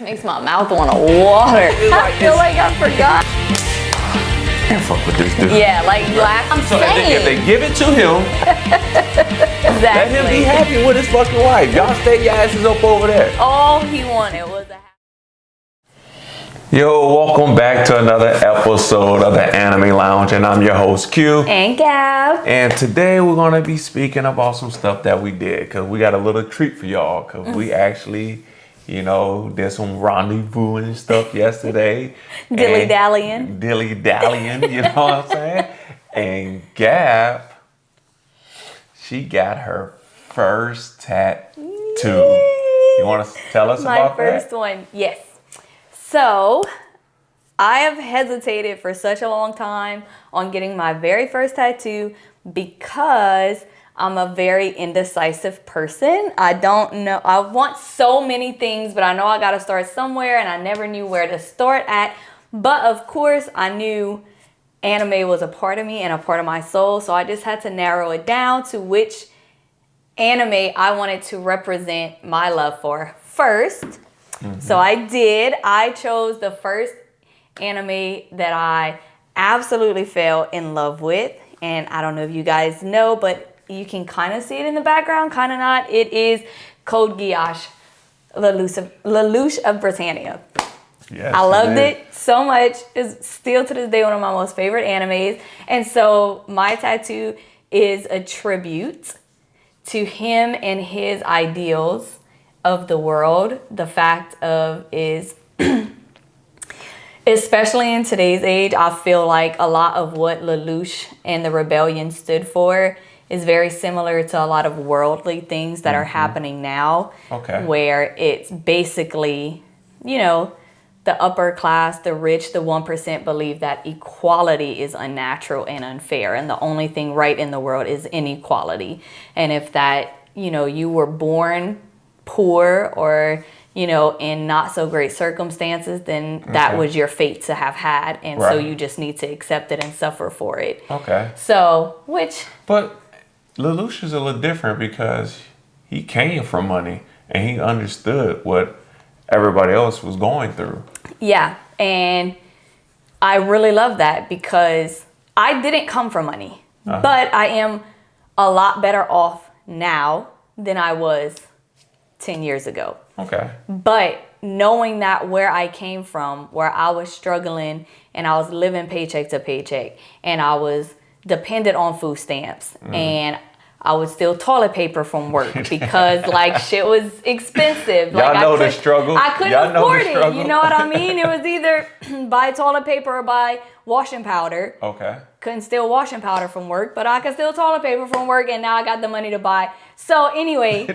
Makes my mouth want to water. I feel like I forgot. Can't fuck with this dude. Yeah, like black. I'm So saying. if they give it to him, Exactly. let him be happy with his fucking wife. Y'all stay your asses up over there. All he wanted was a. Yo, welcome back to another episode of the Anime Lounge, and I'm your host Q and Gav. And today we're gonna be speaking about some stuff that we did, cause we got a little treat for y'all, cause we actually, did some rendezvous and stuff yesterday. Dilly-dallying, you know what I'm saying? And Gav, she got her first tattoo. You want to tell us about that? My first one, yes. So, I have hesitated for such a long time on getting my very first tattoo because I'm a very indecisive person. I don't know. I want so many things, but I know I got to start somewhere, and I never knew where to start at. But of course, I knew anime was a part of me and a part of my soul, so I just had to narrow it down to which anime I wanted to represent my love for first. Mm-hmm. So I did. I chose the first anime that I absolutely fell in love with. And I don't know if you guys know, but you can kind of see it in the background, kind of not. It is Code Geass, Lelouch of Britannia. Yes, I loved it so much. It's still to this day one of my most favorite animes. And so my tattoo is a tribute to him and his ideals of the world. The fact of is, especially in today's age, I feel like a lot of what Lelouch and the rebellion stood for is very similar to a lot of worldly things that are happening now. Okay. Where it's basically, the upper class, the rich, the 1% believe that equality is unnatural and unfair. And the only thing right in the world is inequality. And if that, you were born poor or, in not so great circumstances, then that was your fate to have had. And so you just need to accept it and suffer for it. Okay. So, But Lelouch is a little different because he came from money and he understood what everybody else was going through. Yeah, and I really love that because I didn't come from money, but I am a lot better off now than I was 10 years ago. Okay. But knowing that where I came from, where I was struggling and I was living paycheck to paycheck and I was dependent on food stamps and I would steal toilet paper from work because shit was expensive. Y'all know the struggle. I couldn't afford it. You know what I mean? It was either buy toilet paper or buy washing powder. Okay. Couldn't steal washing powder from work, but I could steal toilet paper from work, and now I got the money to buy. So anyway,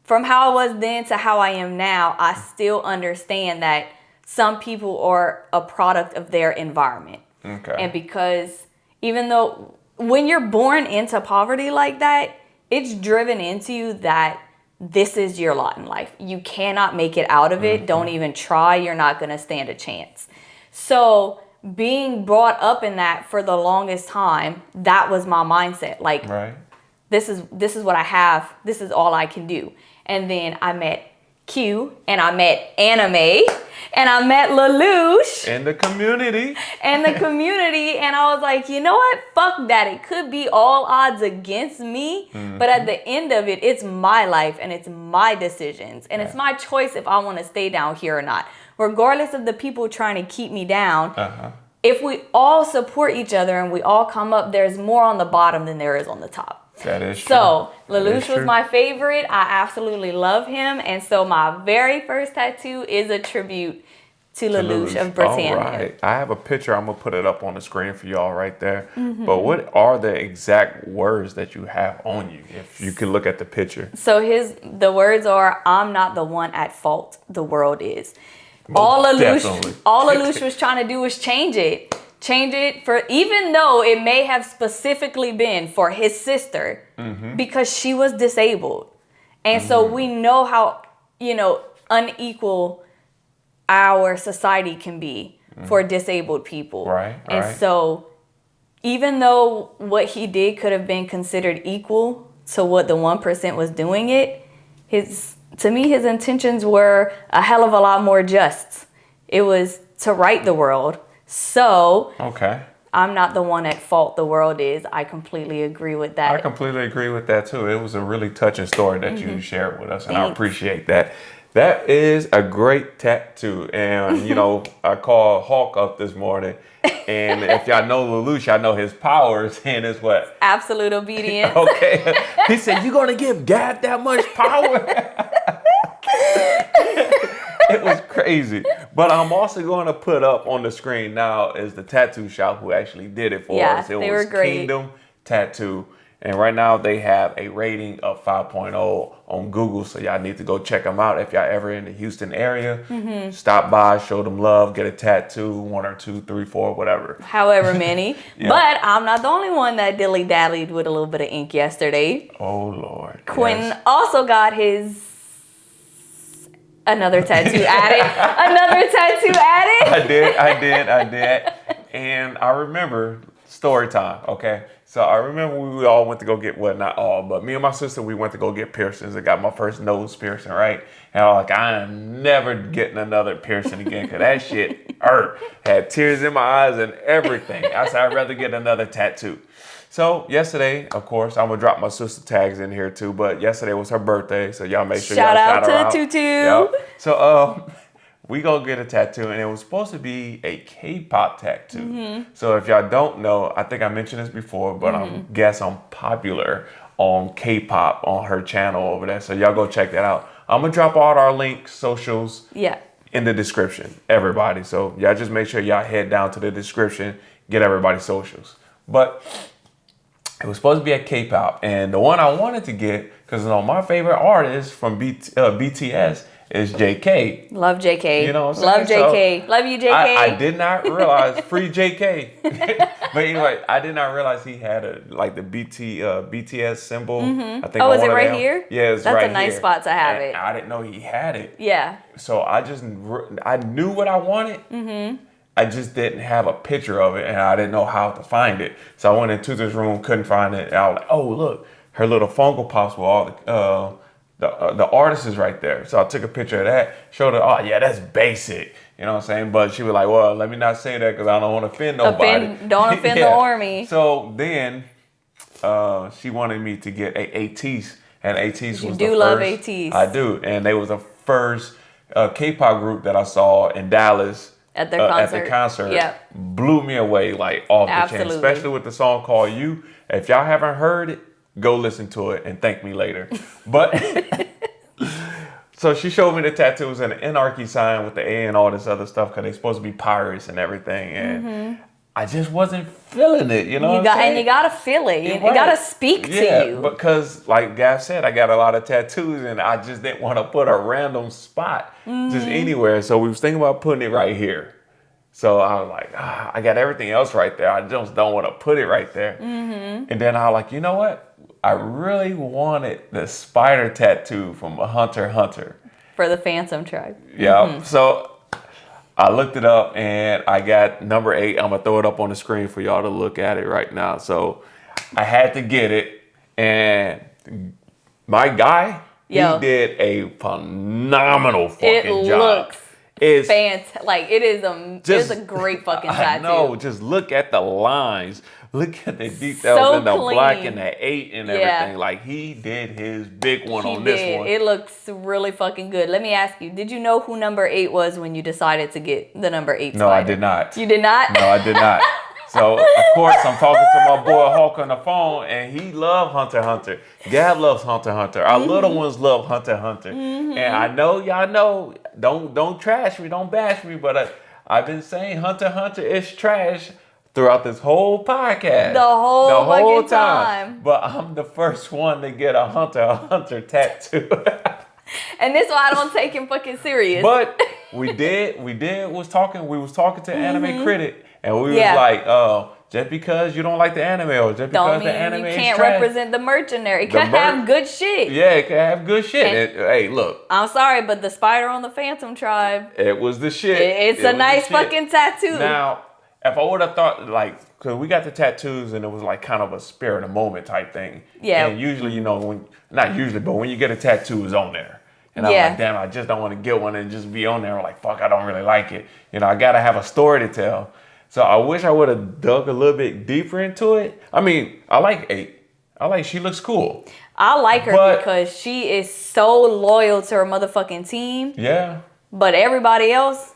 from how I was then to how I am now, I still understand that some people are a product of their environment. Okay. And because even though when you're born into poverty like that, it's driven into you that this is your lot in life. You cannot make it out of it. Don't even try. You're not going to stand a chance. So being brought up in that for the longest time, that was my mindset. This is what I have. This is all I can do. And then I met Q, and I met anime, and I met Lelouch. And the community. And I was like, you know what? Fuck that. It could be all odds against me, but at the end of it, it's my life, and it's my decisions, and it's my choice if I want to stay down here or not. Regardless of the people trying to keep me down, if we all support each other and we all come up, there's more on the bottom than there is on the top. That is true. So, Lelouch was my favorite. I absolutely love him. And so my very first tattoo is a tribute to Lelouch of Britannia. All right. I have a picture. I'm going to put it up on the screen for y'all right there. But what are the exact words that you have on you, if you could look at the picture? So the words are, I'm not the one at fault. The world is. All Lelouch was trying to do was change it. Change it for, even though it may have specifically been for his sister, because she was disabled. And so we know how, unequal our society can be for disabled people. Right. And so even though what he did could have been considered equal to what the 1% was doing it, to me, his intentions were a hell of a lot more just. It was to right the world. So Okay. I'm not the one at fault. The world is. I completely agree with that. I completely agree with that too. It was a really touching story that you shared with us, and I Thanks. appreciate that. That is a great tattoo. And, you know, I called Hulk up this morning. And if y'all know Lelouch, y'all know his powers. And it's what? Absolute obedience. Okay. He said, "You going to give Gav that much power?" It was crazy. But I'm also going to put up on the screen now is the tattoo shop who actually did it for us. It they was were great. Kingdom Tattoo. And right now they have a rating of 5.0 on Google. So y'all need to go check them out. If y'all ever in the Houston area, stop by, show them love, get a tattoo, 1 or 2, 3, 4, whatever. However many. Yeah. But I'm not the only one that dilly-dallied with a little bit of ink yesterday. Oh, Lord. Quinn Yes. also got another tattoo added. Another tattoo added. I did. And I remember story time, okay? So I remember we all went to go get, well, not all, but me and my sister, we went to go get piercings. I got my first nose piercing, right? And I was like, I am never getting another piercing again because that shit hurt. Had tears in my eyes and everything. I said, I'd rather get another tattoo. So yesterday, of course, I'm going to drop my sister tags in here too, but yesterday was her birthday, so y'all make sure Shout y'all out shout her to out. Tutu. Yep. So we go get a tattoo, and it was supposed to be a K-pop tattoo. So if y'all don't know, I think I mentioned this before, but I guess I'm popular on K-pop on her channel over there. So y'all go check that out. I'm going to drop all our links, socials, Yeah. in the description, everybody. So y'all just make sure y'all head down to the description, get everybody's socials. But it was supposed to be a K-pop, and the one I wanted to get, because you know my favorite artist from BTS is JK. Love JK. You know what I'm saying? Love JK. So Love you, JK. I did not realize free JK. But anyway, I did not realize he had the BTS symbol. I think. Oh, on is it one of right them. here? Yeah, it's That's right a nice here. spot to have And it. I didn't know he had it. Yeah. So I knew what I wanted. I just didn't have a picture of it, and I didn't know how to find it. So I went into this room, couldn't find it. And I was like, "Oh, look, her little Funko Pops with all the artist is right there." So I took a picture of that, showed her. Oh yeah, that's basic. You know what I'm saying? But she was like, "Well, let me not say that because I don't want to offend nobody." Don't offend the army. So then she wanted me to get a ATEEZ, and ATEEZ was do the love first. ATEEZ. I do, and they was the first K-pop group that I saw in Dallas. At their concert. At the concert, Yep. blew me away like off the chain, Absolutely. especially with the song called "You." If y'all haven't heard it, go listen to it and thank me later. But so she showed me the tattoos and the anarchy sign with the A and all this other stuff because they're supposed to be pirates and everything, and I just wasn't feeling it. You know, what I'm saying? You gotta feel it. It Right. gotta speak to you. Because like Gav said, I got a lot of tattoos and I just didn't want to put a random spot just anywhere. So we was thinking about putting it right here. So I was like, I got everything else right there. I just don't want to put it right there. And then I was like, you know what? I really wanted the spider tattoo from a Hunter x Hunter. For the Phantom tribe. Yeah. So I looked it up and I got number 8. I'm going to throw it up on the screen for y'all to look at it right now. So I had to get it. And my guy, he did a phenomenal fucking job. It's fantastic. Like it is a great fucking tattoo. I know. Just look at the lines. Look at the details and the clean. black and the 8 and everything. Like he did his big one on this one. It looks really fucking good. Let me ask you, did you know who number 8 was when you decided to get the number 8 spider? No, I did not. You did not? No, I did not. So, of course, I'm talking to my boy Hulk on the phone, and he loves Hunter x Hunter. Gab loves Hunter x Hunter. Our little ones love Hunter x Hunter. And I know y'all know, don't trash me, don't bash me, but I've been saying Hunter x Hunter is trash throughout this whole podcast. The whole fucking time. But I'm the first one to get a Hunter x Hunter tattoo. And this why I don't take him fucking serious. But we was talking to Anime Critic. And we was like, oh, just because you don't like the anime or just because the anime is trash. You can't represent the merchandise. It can have good shit. Yeah, it can have good shit. Hey, look. I'm sorry, but the spider on the Phantom tribe. It was the shit. It's a nice fucking tattoo. Now, if I would have thought, like, because we got the tattoos and it was like kind of a spirit of moment type thing. Yeah. And usually, you know, not usually, but when you get a tattoo, it's on there. And I'm like, damn, I just don't want to get one and just be on there. I'm like, fuck, I don't really like it. You know, I got to have a story to tell. So I wish I would have dug a little bit deeper into it. I mean, I like 8. She looks cool. I like her because she is so loyal to her motherfucking team. Yeah. But everybody else,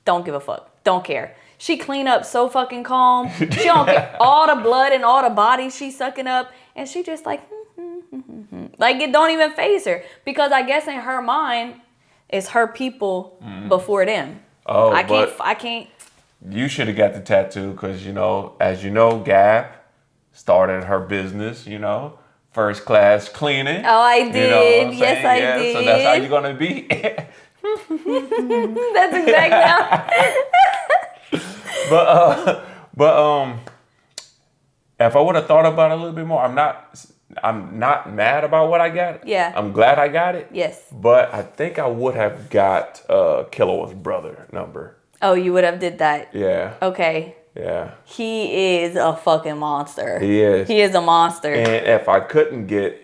don't give a fuck. Don't care. She clean up so fucking calm. She don't care all the blood and all the bodies she's sucking up. And she just like, like it don't even faze her. Because I guess in her mind, it's her people before them. Oh, I can't. You should have got the tattoo because, you know, as you know, Gav started her business, you know, first class cleaning. Oh, I did. You know what I'm yes, saying? I did. So that's how you're going to be. That's exactly But if I would have thought about it a little bit more, I'm not mad about what I got. Yeah. I'm glad I got it. Yes. But I think I would have got Killua's brother number. Oh, you would have did that? Yeah. Okay. Yeah. He is a fucking monster. He is. He is a monster. And if I couldn't get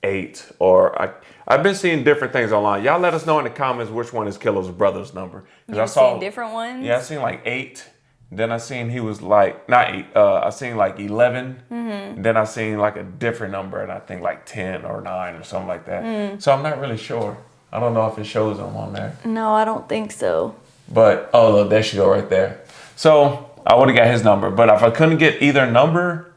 8 or I've been seeing different things online. Y'all let us know in the comments which one is Killua's brother's number. You've seen different ones? Yeah, I seen like 8. Then I seen he was like, not 8, I seen like 11. Mm-hmm. Then I seen like a different number and I think like 10 or 9 or something like that. So I'm not really sure. I don't know if it shows them on there. No, I don't think so. But, oh, look, there she go right there. So I would have got his number. But if I couldn't get either number,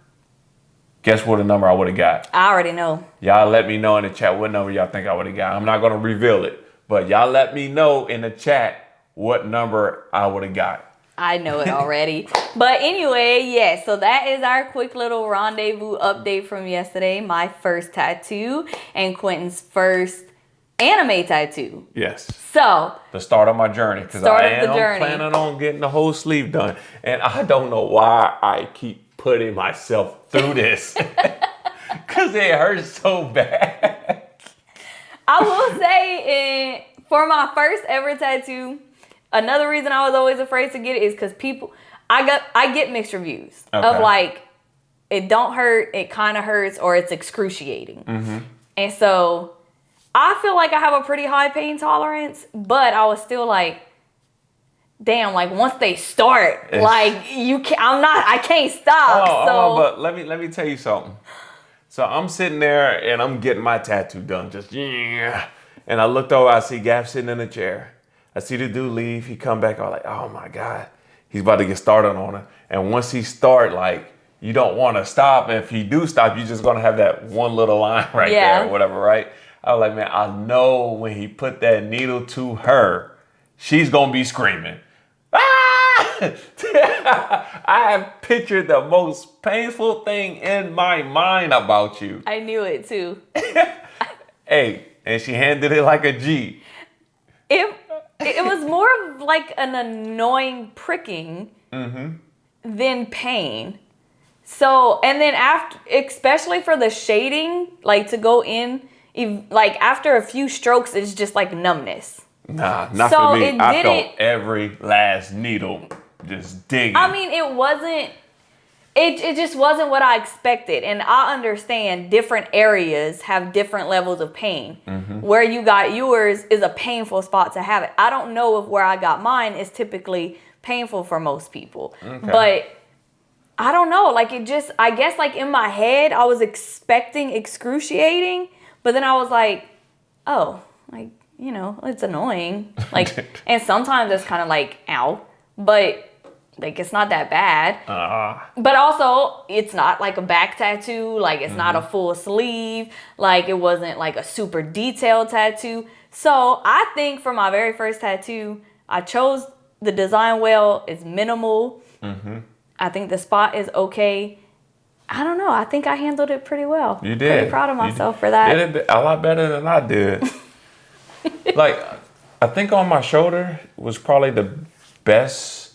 guess what number I would have got? I already know. Y'all let me know in the chat what number y'all think I would have got. I'm not going to reveal it. But y'all let me know in the chat what number I would have got. I know it already. But anyway, yeah, so that is our quick little rendezvous update from yesterday. My first tattoo and Quentin's first anime tattoo. Yes. So the start of my journey, because I am planning on getting the whole sleeve done, and I don't know why I keep putting myself through this, because it hurts so bad. I will say, for my first ever tattoo, another reason I was always afraid to get it is because I get mixed reviews of like, it don't hurt, it kind of hurts, or it's excruciating, and so I feel like I have a pretty high pain tolerance, but I was still like, damn, like once they start, like I can't stop. But let me tell you something. So I'm sitting there and I'm getting my tattoo done, and I looked over, I see Gav sitting in a chair. I see the dude leave, he come back, I'm like, oh my God, he's about to get started on it. And once he start, like, you don't want to stop. And if he do stop, you're just gonna have that one little line right there or whatever, right? I was like, man, I know when he put that needle to her, she's going to be screaming. Ah! I have pictured the most painful thing in my mind about you. I knew it too. Hey, and she handled it like a G. It was more of like an annoying pricking than pain. So, and then after, especially for the shading, like to go in, like after a few strokes, it's just like numbness. Nah, not for me. I felt every last needle just digging. I mean, it just wasn't what I expected. And I understand different areas have different levels of pain. Where you got yours is a painful spot to have it. I don't know if where I got mine is typically painful for most people. But I don't know. Like I guess like in my head, I was expecting excruciating. But then I was like, oh, like, you know, it's annoying. Like, and sometimes it's kind of like, ow. But, like, it's not that bad. But also, it's not like a back tattoo. Like, it's not a full sleeve. Like, it wasn't like a super detailed tattoo. So, I think for my very first tattoo, I chose the design well. It's minimal. I think the spot is okay. I don't know. I think I handled it pretty well. You did. Pretty proud of myself for that. You did a lot better than I did. Like, I think on my shoulder was probably the best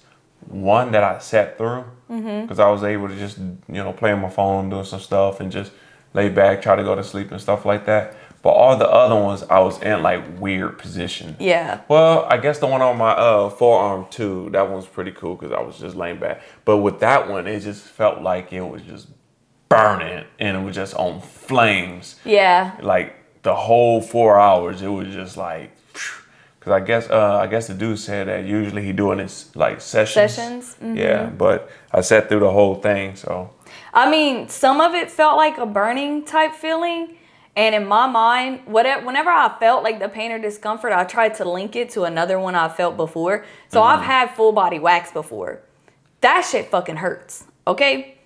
one that I sat through. Because I was able to just, you know, play on my phone, doing some stuff, and just lay back, try to go to sleep and stuff like that. But all the other ones, I was in like weird position. Yeah. Well, I guess the one on my forearm too, that one was pretty cool because I was just laying back. But with that one, it just felt like it was just burning and it was just on flames. Yeah. Like the whole 4 hours, it was just like, because I guess the dude said that usually he doing his like sessions. Mm-hmm. Yeah, but I sat through the whole thing, so. I mean, some of it felt like a burning type feeling. And in my mind, whenever I felt like the pain or discomfort, I tried to link it to another one I felt before. So I've had full body wax before. That shit fucking hurts, okay?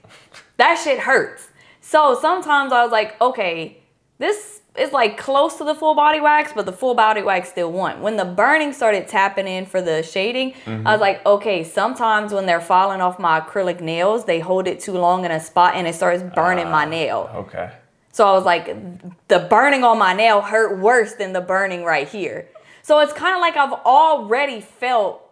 That shit hurts. So sometimes I was like, okay, this is like close to the full body wax, but the full body wax still won. When the burning started tapping in for the shading, I was like, okay, sometimes when they're falling off my acrylic nails, they hold it too long in a spot and it starts burning my nail. Okay. So I was like, the burning on my nail hurt worse than the burning right here. So it's kind of like I've already felt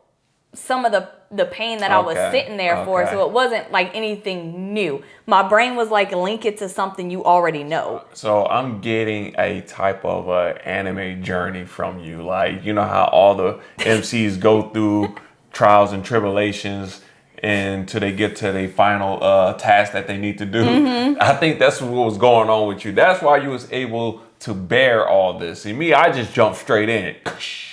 some of the pain that I was sitting there for. So it wasn't like anything new. My brain was like, link it to something you already know. So I'm getting a type of anime journey from you. Like, you know how all the MCs go through trials and tribulations until they get to the final task that they need to do. I think that's what was going on with you. That's why you was able to bear all this. See, me, I just jumped straight in.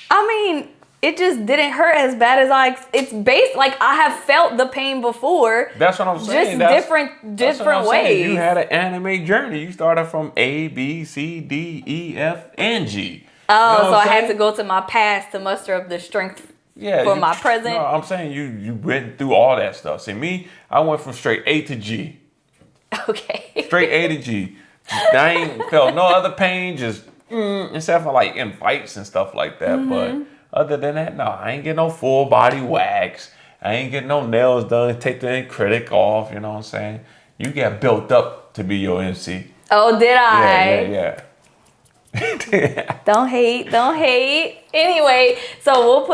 I mean, it just didn't hurt as bad as it's based, like I have felt the pain before. That's what I'm saying. Just different ways. You had an anime journey. You started from A, B, C, D, E, F, and G. Oh, so I had to go to my past to muster up the strength for my present. No, I'm saying you went through all that stuff. See, me, I went from straight A to G. Okay. Straight A to G. I ain't felt no other pain, just except for like in fights and stuff like that. But other than that, no, I ain't get no full body wax. I ain't get no nails done, take the acrylic off, you know what I'm saying? You got built up to be your MC. Oh, did I? Yeah. Don't hate. Anyway, so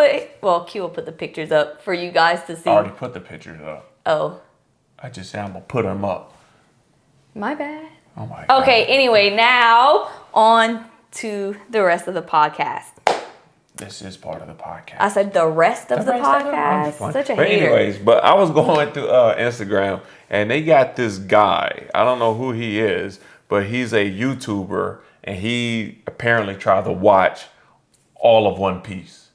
Q will put the pictures up for you guys to see. I already put the pictures up. Oh. I just said I'm gonna put them up. My bad. Oh my God. Okay, anyway, now on to the rest of the podcast. This is part of the podcast. I said the rest of the podcast. Such a hater. Anyways, but I was going through Instagram and they got this guy. I don't know who he is, but he's a YouTuber and he apparently tried to watch all of One Piece.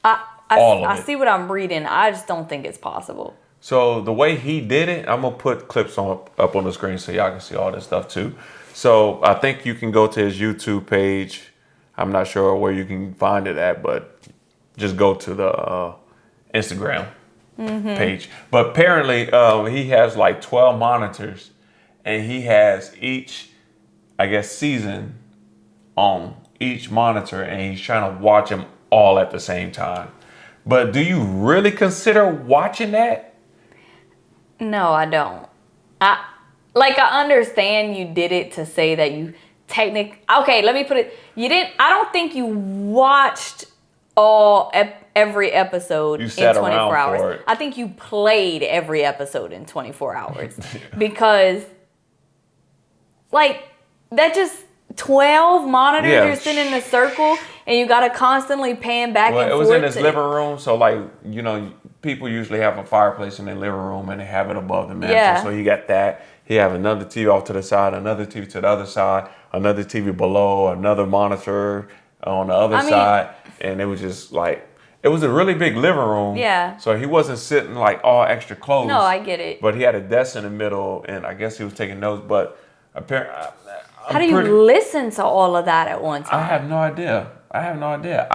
I see what I'm reading. I just don't think it's possible. So the way he did it, I'm gonna put clips up on the screen so y'all can see all this stuff too. So I think you can go to his YouTube page. I'm not sure where you can find it at, but just go to the Instagram page. But apparently he has like 12 monitors and he has each, I guess, season on each monitor and he's trying to watch them all at the same time. But do you really consider watching that? No, I don't. I understand you did it to say that you okay, let me put it. I don't think you watched every episode in 24 hours. For it. I think you played every episode in 24 hours because like that just 12 monitors, you're sitting in a circle and you got to constantly pan back and forth. It was in his living room, so like, you know, people usually have a fireplace in their living room and they have it above the mantle. Yeah. So he got that. He have another TV off to the side, another TV to the other side, another TV below, another monitor on the other side. And it was just like, it was a really big living room. Yeah. So he wasn't sitting like all extra close. No, I get it. But he had a desk in the middle and I guess he was taking notes. But apparently, how do you listen to all of that at one time? I have no idea.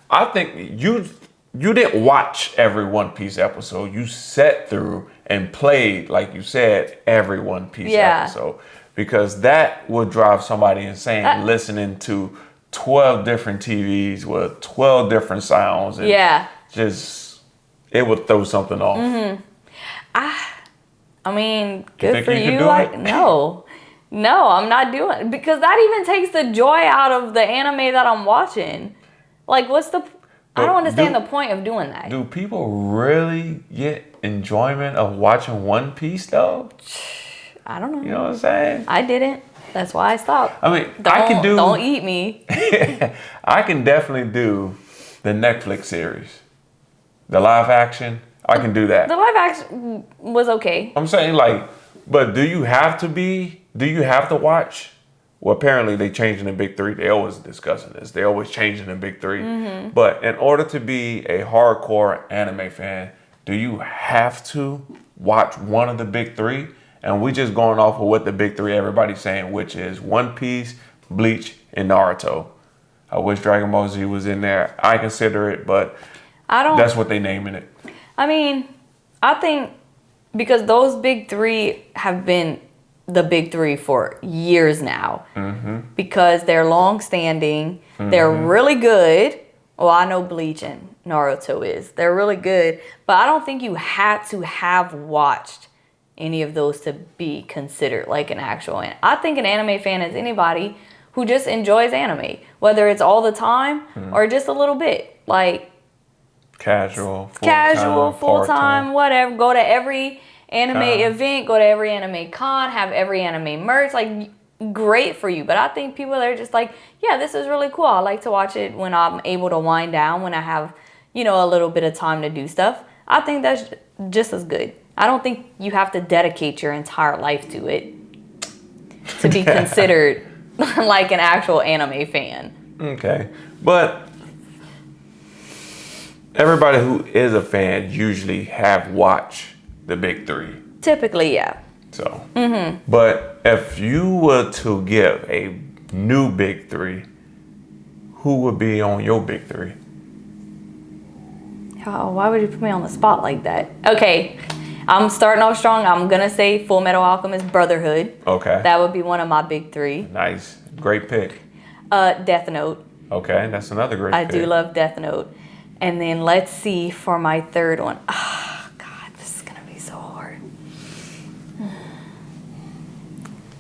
I think you didn't watch every One Piece episode. You sat through and played, like you said, every One Piece episode. Because that would drive somebody insane listening to 12 different TVs with 12 different sounds. And just, it would throw something off. Mm-hmm. I mean, good for you. No, I'm not doing it. Because that even takes the joy out of the anime that I'm watching. Like, I don't understand the point of doing that. Do people really get enjoyment of watching One Piece, though? I don't know. You know what I'm saying? I didn't. That's why I stopped. I mean, don't eat me. I can definitely do the Netflix series. The live action, I can do that. The live action was okay. I'm saying, like, but do you have to watch well, apparently they changing the big three. They always discussing this. They always changing the big 3. But in order to be a hardcore anime fan, do you have to watch one of the big 3? And we just going off of what the big 3 everybody's saying, which is One Piece, Bleach, and Naruto. I wish Dragon Ball Z was in there. I consider it, but that's what they naming it. I mean, I think because those big 3 have been the big 3 for years now. Because they're long-standing. They're really good. Well, I know Bleach and Naruto is. They're really good. But I don't think you had to have watched any of those to be considered like an actual anime. I think an anime fan is anybody who just enjoys anime, whether it's all the time or just a little bit. Like casual, full-time, whatever. Go to every anime event, go to every anime con, have every anime merch. Like, great for you. But I think people are just like, yeah, this is really cool. I like to watch it when I'm able to wind down, when I have, a little bit of time to do stuff. I think that's just as good. I don't think you have to dedicate your entire life to it to be considered like an actual anime fan. Okay. But everybody who is a fan usually have watched the big 3. Typically, yeah. So, but if you were to give a new big 3, who would be on your big 3? Oh, why would you put me on the spot like that? Okay, I'm starting off strong. I'm gonna say Full Metal Alchemist Brotherhood. Okay. That would be one of my big 3. Nice. Great pick. Death Note. Okay, that's another great pick. I do love Death Note. And then let's see for my third one. Oh, God, this is gonna be so hard.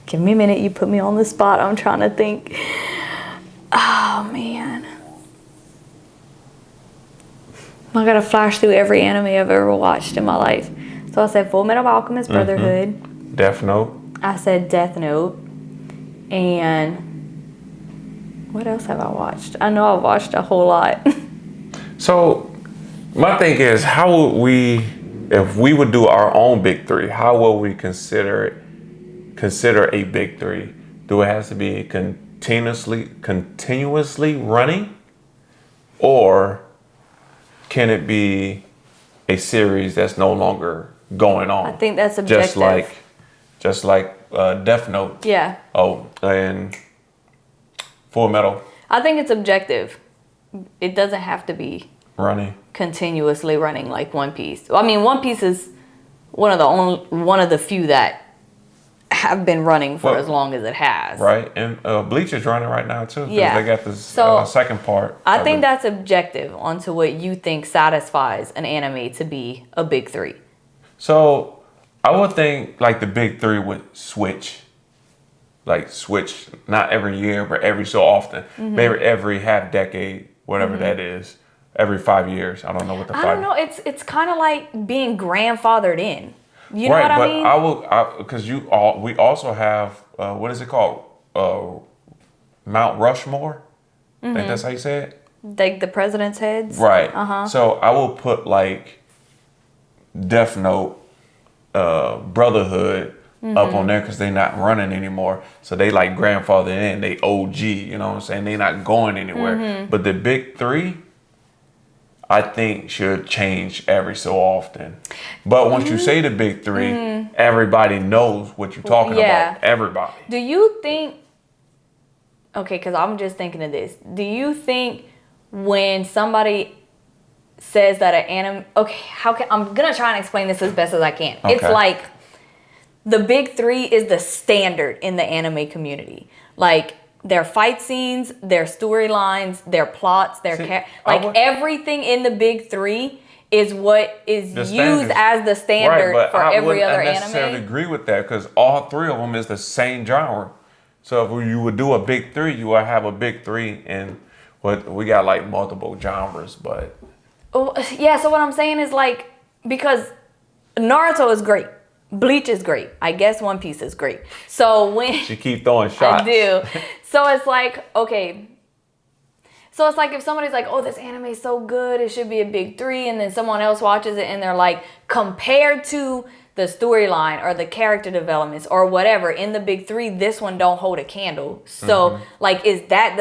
Give me a minute. You put me on the spot. I'm trying to think. Oh, man. I gotta flash through every anime I've ever watched in my life. So I said Full Metal Alchemist Brotherhood. Death Note. I said Death Note. And what else have I watched? I know I've watched a whole lot. So my thing is, how would we, if we would do our own big 3, how will we consider a big 3? Do it have to be continuously running, or can it be a series that's no longer going on? I think that's subjective. Just like Death Note. Yeah. Oh, and Full Metal. I think it's objective. It doesn't have to be running continuously running like One Piece. I mean, One Piece is one of the few that have been running for as long as it has. Right, and Bleach is running right now too. Yeah, they got this second part. I think that's objective onto what you think satisfies an anime to be a big 3. So I would think like the big 3 would switch not every year, but every so often. Maybe every half decade, whatever that is. Every 5 years. I don't know what the 5. I don't know. It's kind of like being grandfathered in. You know what I mean? Because we also have what is it called? Mount Rushmore. I think that's how you say it. Like the president's heads. Right. So I will put like Death Note, Brotherhood up on there because they're not running anymore. So they like grandfather in. They OG. You know what I'm saying? They're not going anywhere. But the big 3, I think, should change every so often. But once you say the big 3, everybody knows what you're talking about. Everybody. Do you think, okay, because I'm just thinking of this. Do you think when somebody says that an anime, I'm going to try and explain this as best as I can. Okay. It's like the big 3 is the standard in the anime community. Like, their fight scenes, their storylines, their plots, everything in the big 3 is what is used as the standard for every other anime. I necessarily agree with that because all 3 of them is the same genre. So if you would do a big 3, you would have a big 3 in what we got like multiple genres, but. Oh, yeah, so what I'm saying is like, because Naruto is great. Bleach is great. I guess One Piece is great. So when she keep throwing shots. I do. So it's like, okay. So it's like if somebody's like, oh, this anime is so good, it should be a big 3, and then someone else watches it and they're like, compared to the storyline or the character developments or whatever in the big 3, this one don't hold a candle. So like, is that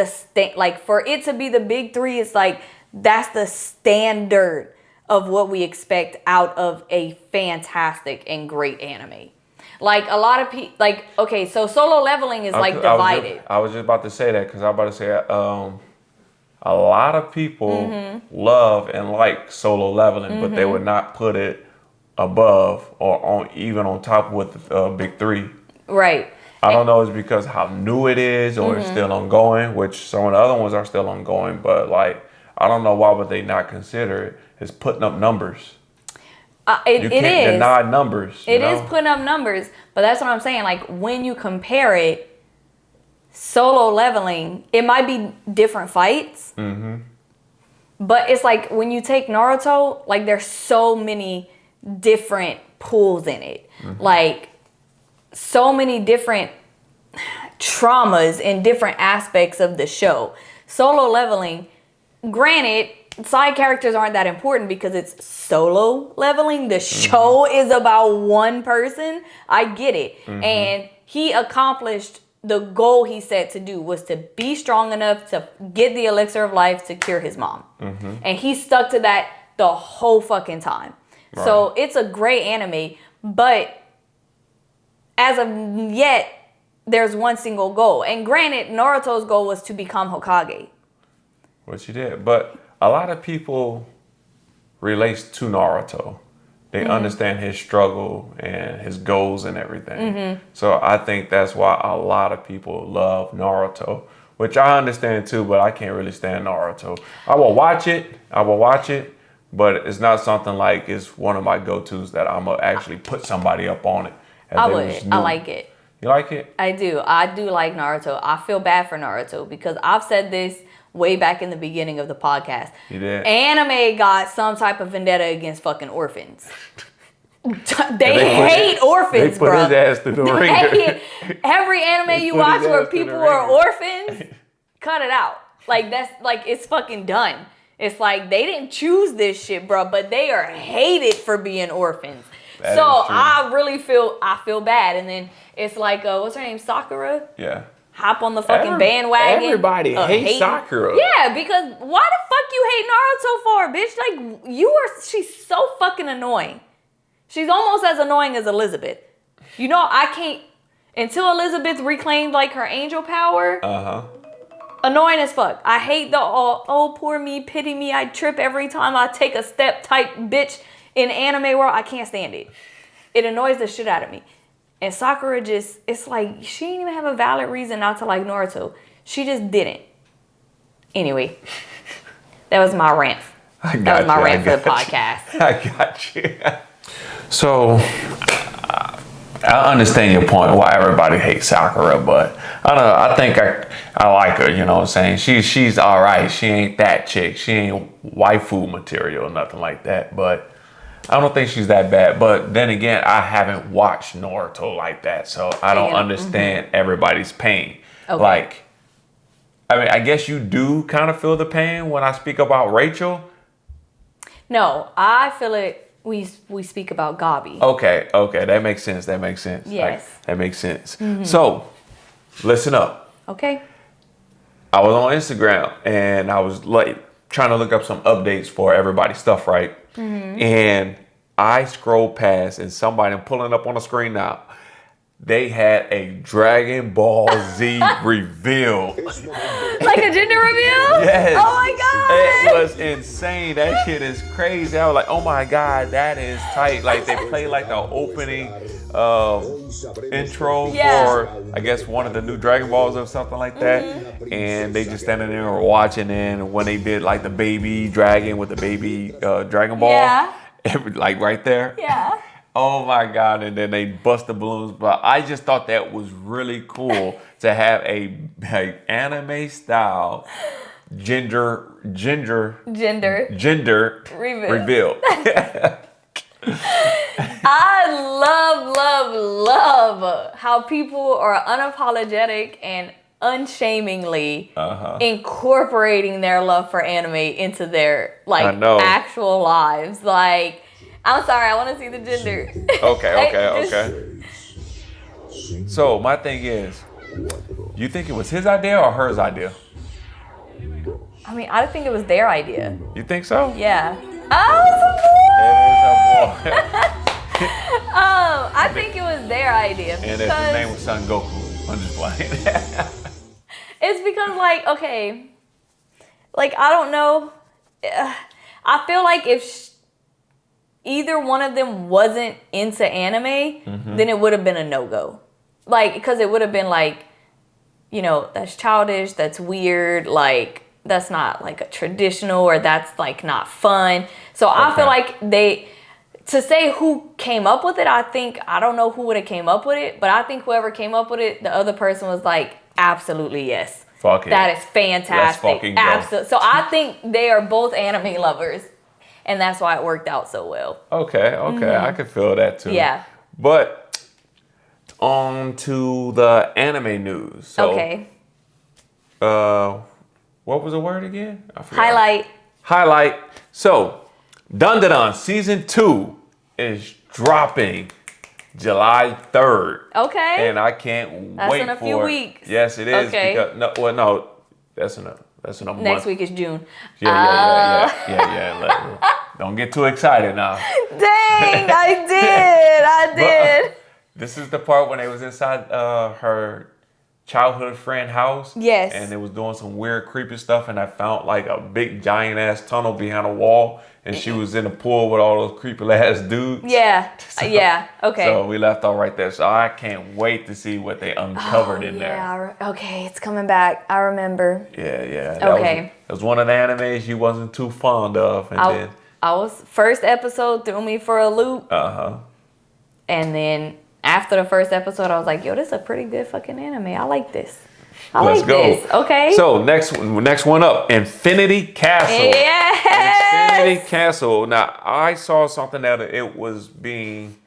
like for it to be the big 3, it's like that's the standard of what we expect out of a fantastic and great anime. Like a lot of people, like, okay, so Solo Leveling is like divided. I was just about to say that because I was about to say a lot of people love and like Solo Leveling, but they would not put it above or on even on top with the big 3. Right. I don't know, it's because how new it is or it's still ongoing, which some of the other ones are still ongoing, but like, I don't know why would they not consider it. It's putting up numbers. You can't deny numbers. It is putting up numbers, but that's what I'm saying. Like when you compare it, Solo Leveling, it might be different fights, but it's like when you take Naruto, like there's so many different pools in it, like so many different traumas in different aspects of the show. Solo Leveling, granted, side characters aren't that important because it's Solo Leveling. The show is about one person. I get it. And he accomplished the goal he set to do, was to be strong enough to get the elixir of life to cure his mom. And he stuck to that the whole fucking time. Right. So it's a great anime, but as of yet, there's one single goal. And granted, Naruto's goal was to become Hokage. Which he did. But a lot of people relate to Naruto. They understand his struggle and his goals and everything. So I think that's why a lot of people love Naruto, which I understand too, but I can't really stand Naruto. I will watch it, but it's not something like it's one of my go-tos that I'm going to actually put somebody up on it. I would. I like it. You like it? I do. I do like Naruto. I feel bad for Naruto because I've said this way back in the beginning of the podcast. You did. Anime got some type of vendetta against fucking orphans. They hate orphans, bro. They put his ass through the ringer. Every anime you watch where people are orphans, cut it out. Like that's like it's fucking done. It's like they didn't choose this shit, bro, but they are hated for being orphans. So I really feel bad. And then it's like what's her name? Sakura? Yeah. Hop on the fucking bandwagon. Everybody hates Sakura. Yeah, because why the fuck you hate Naruto for, bitch? Like she's so fucking annoying. She's almost as annoying as Elizabeth. You know, I can't until Elizabeth reclaimed like her angel power. Annoying as fuck. I hate the oh poor me, pity me, I trip every time I take a step type bitch in anime world. I can't stand it. It annoys the shit out of me. And Sakura just, it's like, she didn't even have a valid reason not to like Naruto. She just didn't. Anyway, that was my rant. That was my rant for the podcast. I got you. So, I understand your point why everybody hates Sakura, but I don't know. I think I like her, you know what I'm saying? She's all right. She ain't that chick. She ain't waifu material or nothing like that, but I don't think she's that bad. But then again, I haven't watched Naruto like that, so I don't understand everybody's pain. Okay. Like, I mean, I guess you do kind of feel the pain when I speak about Rachel. No, I feel it. We speak about Gabi. Okay, that makes sense. Yes, like, that makes sense. So, listen up. Okay. I was on Instagram and I was like trying to look up some updates for everybody's stuff, right? And I scrolled past and somebody, I'm pulling up on the screen now, they had a Dragon Ball Z reveal. Like a gender reveal? Yes. Oh my God. It was insane. That shit is crazy. I was like, oh my God, that is tight. Like they play like the opening intro for, I guess, one of the new Dragon Balls or something like that. And they just standing there watching, and when they did like the baby dragon with the baby Dragon Ball, like right there. Yeah. Oh my God, and then they bust the balloons. But I just thought that was really cool to have a anime style gender reveal. I love how people are unapologetic and unshamingly incorporating their love for anime into their like actual lives. Like, I'm sorry, I want to see the gender. Okay. So my thing is, you think it was his idea or hers idea? I mean, I think it was their idea. You think so? Yeah. Oh, it's a boy. It is a boy. I think it was their idea. And his name was Son Goku. I'm just playing. It's because, like, okay, like, I don't know. I feel like if either one of them wasn't into anime, then it would have been a no-go. Like, because it would have been like, you know, that's childish, that's weird, like, that's not like a traditional, or that's like not fun. So I feel like to say who came up with it, I don't know who would have came up with it, but I think whoever came up with it, the other person was like, absolutely yes. Fuck it. That is fantastic. Let's fucking go. Absolutely. So I think they are both anime lovers, and that's why it worked out so well. Okay. I could feel that too. Yeah. But on to the anime news. So, okay. What was the word again? I forgot. Highlight. So, Dun Dun Dun Season 2 is dropping July 3rd. Okay. And I can't wait for it. That's in a few weeks. Yes, it is. Okay. Because, that's in a month. Next week is June. Yeah. Don't get too excited now. Dang, I did. But, this is the part when they was inside her childhood friend house. Yes. And it was doing some weird, creepy stuff, and I found like a big, giant ass tunnel behind a wall, and she was in the pool with all those creepy ass dudes. Yeah. Okay. So we left off right there. So I can't wait to see what they uncovered in there. Okay, it's coming back. I remember. Yeah. Okay. That was one of the animes you wasn't too fond of, and first episode threw me for a loop. And then after the first episode, I was like, yo, this is a pretty good fucking anime. I like this. Let's go. This. Okay. So next one up, Infinity Castle. Yes. Infinity Castle. Now I saw something that it was being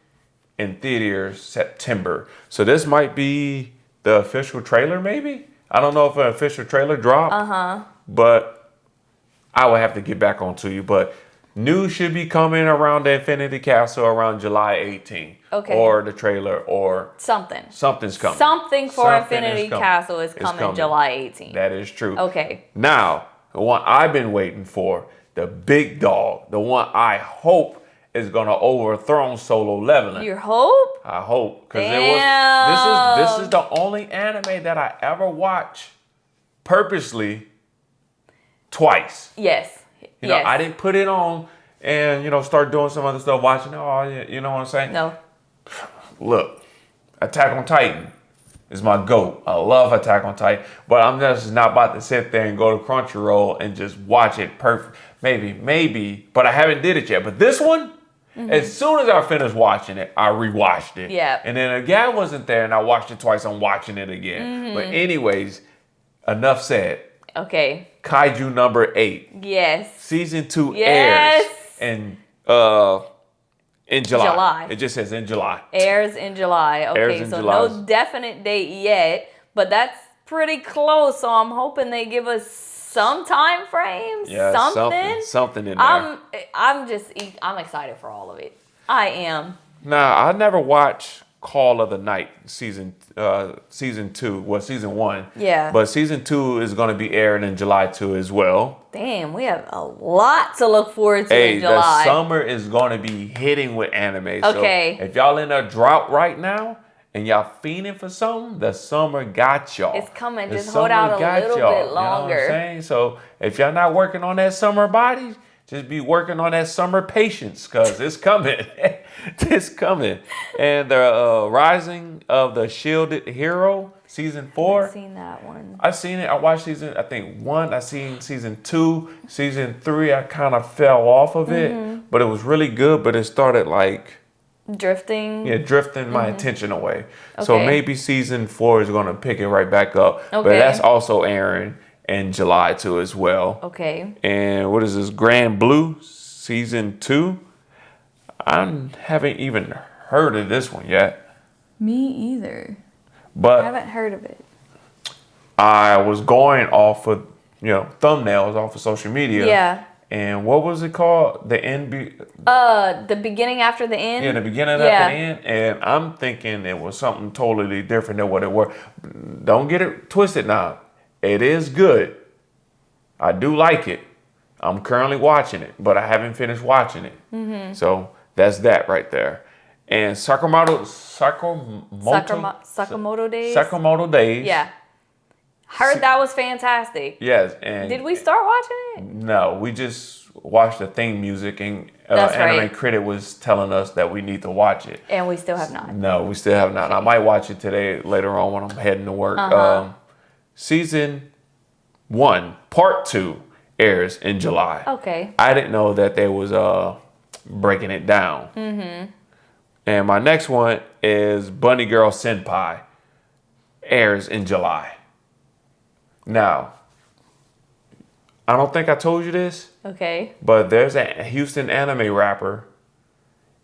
in theaters September. So this might be the official trailer, maybe. I don't know if an official trailer dropped. But I will have to get back onto you. But news should be coming around the Infinity Castle around July 18th. Okay. Or the trailer or something. Something's coming. Something for Infinity Castle is coming July 18th. That is true. Okay. Now, the one I've been waiting for, the big dog, the one I hope is gonna overthrow Solo Leveling. You hope? I hope, because this is the only anime that I ever watched purposely twice. Yes. You know, I didn't put it on and start doing some other stuff, watching. Oh, yeah, you know what I'm saying? No. Look, Attack on Titan is my GOAT. I love Attack on Titan, but I'm just not about to sit there and go to Crunchyroll and just watch it perfect. Maybe, but I haven't did it yet. But this one, as soon as I finished watching it, I rewatched it. Yeah. And then again, wasn't there, and I watched it twice. I'm watching it again. But anyways, enough said. Okay. Kaiju number 8. Yes. Season 2 airs in July. It just says in July. Airs in July. Okay, so no definite date yet, but that's pretty close. So I'm hoping they give us some time frame. Yeah, something in there. I'm excited for all of it. I am. Nah, I never watched Call of the Night season 2. Well, season 1. Yeah. But season 2 is going to be airing in July 2 as well. Damn, we have a lot to look forward to in July. The summer is going to be hitting with anime. Okay. So if y'all in a drought right now and y'all fiending for something, the summer got y'all. It's coming. Just hold out a little bit longer. You know what I'm saying? So if y'all not working on that summer body, just be working on that summer patience, because it's coming. It's coming. And the Rising of the Shielded Hero, season 4. I've seen that one. I've seen it. I watched season, I think, 1. I seen season 2. Season 3, I kind of fell off of it. But it was really good. But it started like... drifting? Yeah, drifting my attention away. Okay. So maybe season 4 is going to pick it right back up. Okay. But that's also airing in July too as well. Okay. And what is this? Grand Blue season 2. I haven't even heard of this one yet. Me either. But I haven't heard of it. I was going off of, thumbnails off of social media. Yeah. And what was it called? The end. The beginning after the end. Yeah, the beginning after the end. And I'm thinking it was something totally different than what it was. Don't get it twisted now. It is good. I do like it. I'm currently watching it, but I haven't finished watching it. Mm-hmm. So that's that right there. And Sakamoto Days. Sakamoto Days. Yeah. Heard that was fantastic. Yes. And did we start watching it? No, we just watched the theme music, and Anime Critic was telling us that we need to watch it. And we still have not. No, we still have not. I might watch it today, later on when I'm heading to work. Season 1, Part 2 airs in July. Okay. I didn't know that they was breaking it down. Mm-hmm. And my next one is Bunny Girl Senpai. Airs in July. Now, I don't think I told you this. Okay. But there's a Houston anime rapper,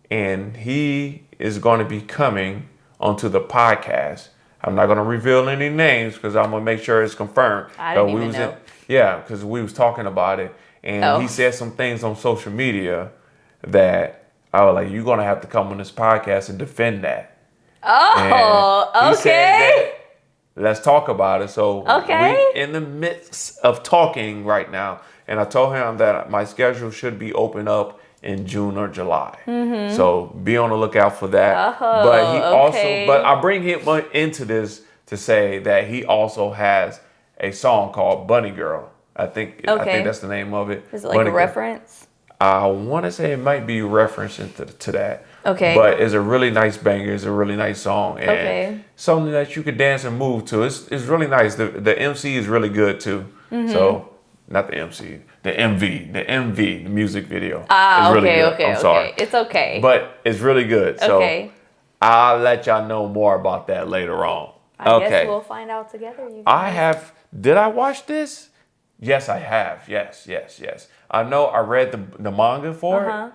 and he is going to be coming onto the podcast. I'm not going to reveal any names because I'm going to make sure it's confirmed. I didn't even know. Because we was talking about it, and he said some things on social media that I was like, you're going to have to come on this podcast and defend that. Oh, and okay. He said that, let's talk about it. So we in the midst of talking right now, and I told him that my schedule should be open up in June or July. Mm-hmm. So be on the lookout for that. But I bring him into this to say that he also has a song called Bunny Girl. I think that's the name of it. Is it like a reference? I want to say it might be referencing to that. Okay. But it's a really nice banger. It's a really nice song. And something that you could dance and move to. It's really nice. The MC is really good too. Mm-hmm. So, not the MC. The MV, the music video. Is really good. I'm sorry. It's okay. But it's really good. So, I'll let y'all know more about that later on. I guess we'll find out together. Did I watch this? Yes, I have. Yes. I know I read the manga for it.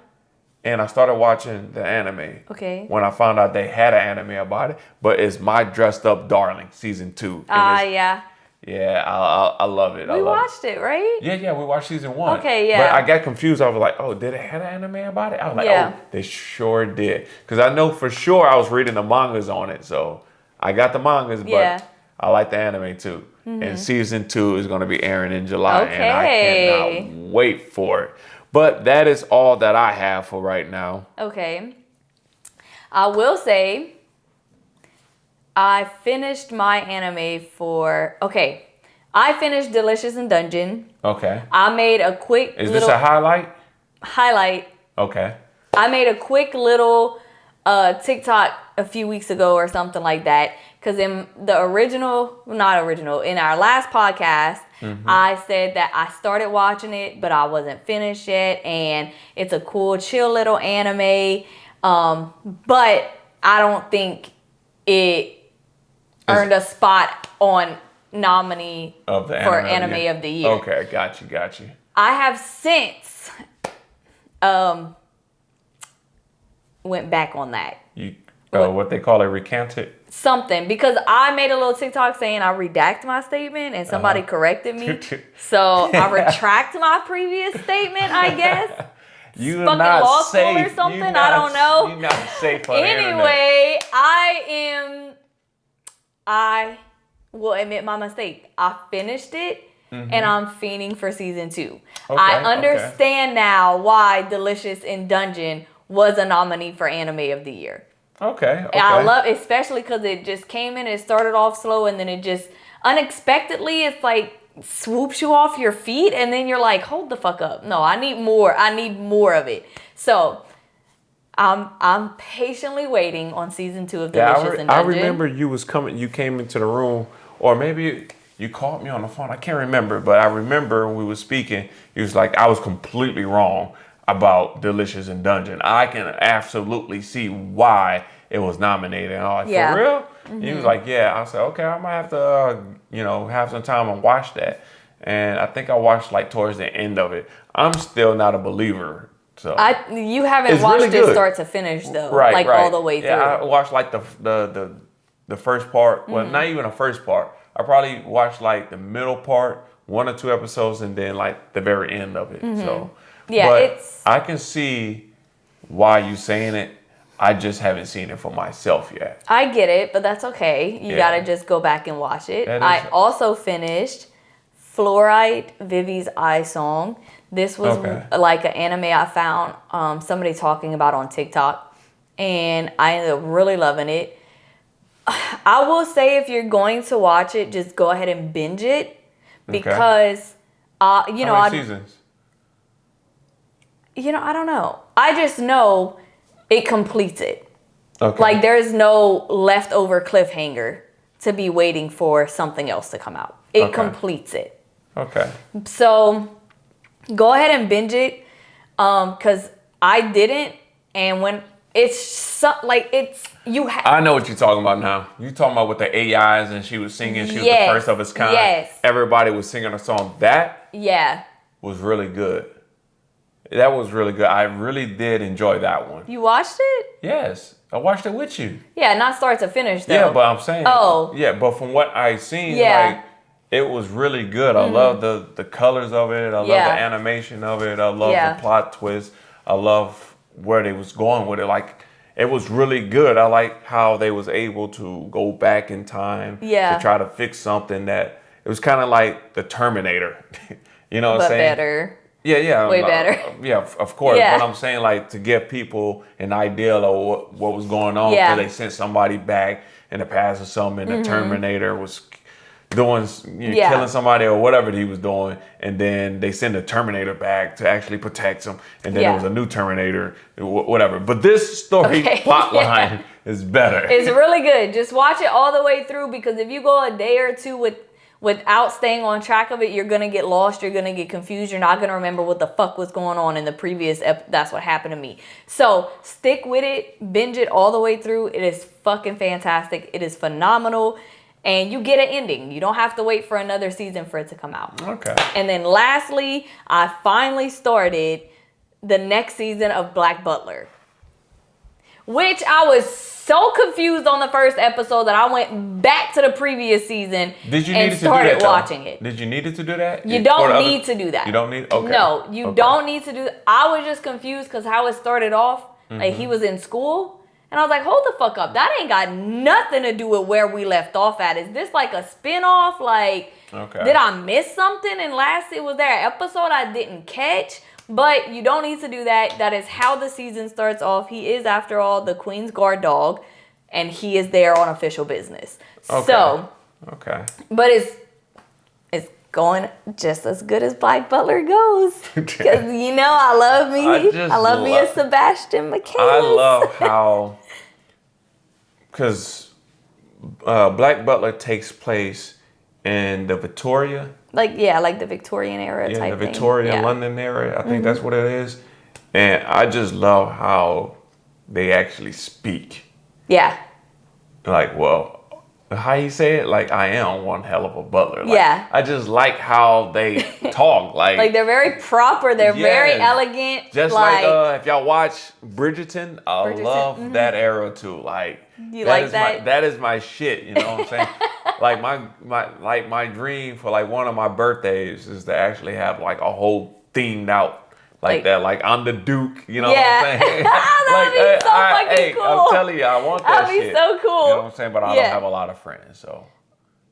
And I started watching the anime. Okay. When I found out they had an anime about it. But it's My Dressed Up Darling, season 2. Yeah. Yeah, I love it. We watched it, right? Yeah, we watched season 1. Okay, yeah. But I got confused. I was like, oh, did it have an anime about it? I was like, oh, they sure did. Because I know for sure I was reading the mangas on it. So I got the mangas, but I like the anime too. Mm-hmm. And season 2 is going to be airing in July. And I cannot wait for it. But that is all that I have for right now. Okay. I will say, I finished my anime I finished Delicious in Dungeon. Okay. I made a quick Is this a highlight? Highlight. Okay. I made a quick little TikTok a few weeks ago or something like that. Because in in our last podcast, I said that I started watching it, but I wasn't finished yet. And it's a cool, chill little anime. But I don't think it earned a spot on nominee for Anime of the Year. Okay, got you. I have since went back on that. What they call it, recanted? Something, because I made a little TikTok saying I redact my statement and somebody corrected me. So I retract my previous statement, I guess. You fucking not law safe. School or something. I don't know. You're not safe on Anyway, I will admit my mistake. I finished it and I'm fiending for season 2. I understand now why Delicious in Dungeon was a nominee for Anime of the Year. Okay. And I love, especially because it just came in, it started off slow, and then it just unexpectedly, it's like swoops you off your feet, and then you're like, hold the fuck up. No, I need more. I need more of it. So I'm patiently waiting on season 2 of Delicious in Dungeon. I remember you came into the room, or maybe you called me on the phone. I can't remember, but I remember when we were speaking, you was like, I was completely wrong about Delicious in Dungeon. I can absolutely see why it was nominated. And I was like, for real? Mm-hmm. He was like, yeah. I said, okay, I might have to, have some time and watch that. And I think I watched like towards the end of it. I'm still not a believer. So you haven't watched really it start to finish though, all the way through. Yeah, I watched like the first part. Well, not even the first part. I probably watched like the middle part, 1 or 2 episodes, and then like the very end of it. So, Yeah, but I can see why you saying it. I just haven't seen it for myself yet. I get it, but that's okay. You gotta just go back and watch it. I also finished Fluorite, Vivi's Eye Song. This was like an anime I found somebody talking about on TikTok, and I ended up really loving it. I will say if you're going to watch it, just go ahead and binge it because, How many seasons? I don't know. I just know it completes it. Okay. Like there's no leftover cliffhanger to be waiting for something else to come out. It completes it. Okay. So go ahead and binge it, because I didn't, and when it's I know what you're talking about now. You talking about with the AIs and she was singing. She was the first of its kind. Yes. Everybody was singing a song. That was really good. That was really good. I really did enjoy that one. You watched it? Yes. I watched it with you. Yeah, not start to finish though. Yeah, but I'm saying. Oh. Yeah, but from what I seen, like it was really good. I love the colors of it. I love the animation of it. I love the plot twist. I love where they was going with it. Like it was really good. I like how they was able to go back in time to try to fix something that it was kind of like the Terminator. You know what I'm saying? But better. Yeah. Way better. Yeah, of course. But I'm saying like to give people an idea of what was going on. Yeah. They sent somebody back in the past or something, and the Terminator was doing, killing somebody or whatever he was doing, and then they send the Terminator back to actually protect him, and then there was a new Terminator, whatever. But this story plot line is better. It's really good. Just watch it all the way through, because if you go a day or two without staying on track of it, you're gonna get lost, you're gonna get confused, you're not gonna remember what the fuck was going on in the previous that's what happened to me. So stick with it, binge it all the way through. It is fucking fantastic. It is phenomenal. And you get an ending. You don't have to wait for another season for it to come out. Okay. And then lastly, I finally started the next season of Black Butler, which I was so confused on the first episode that I went back to the previous season and started watching it. Did you need it to do that? You don't need to do that. You don't need? Okay. No, you don't need to do that. I was just confused because how it started off, like he was in school. And I was like, hold the fuck up. That ain't got nothing to do with where we left off at. Is this like a spinoff? Like, did I miss something? And last it was there an episode I didn't catch. But you don't need to do that. That is how the season starts off. He is, after all, the Queen's guard dog. And he is there on official business. So, but it's going just as good as Black Butler goes. Because I love me. I love me a Sebastian McCann. I love how, because Black Butler takes place in the Victoria. Like the Victorian era type thing. The Victorian London era. I think that's what it is. And I just love how they actually speak. Yeah. Like, well, how you say it? Like, I am one hell of a butler. Like, I just like how they talk. Like they're very proper. They're very elegant. Just like if y'all watch Bridgerton, I love that era too. Like, you like that? That is my shit. You know what I'm saying? Like my dream for like one of my birthdays is to actually have like a whole themed out. Like that, like I'm the Duke, you know what I'm saying? That'd be so fucking cool. I'm telling you, I want that shit. That'd be so cool. You know what I'm saying? But I don't have a lot of friends, so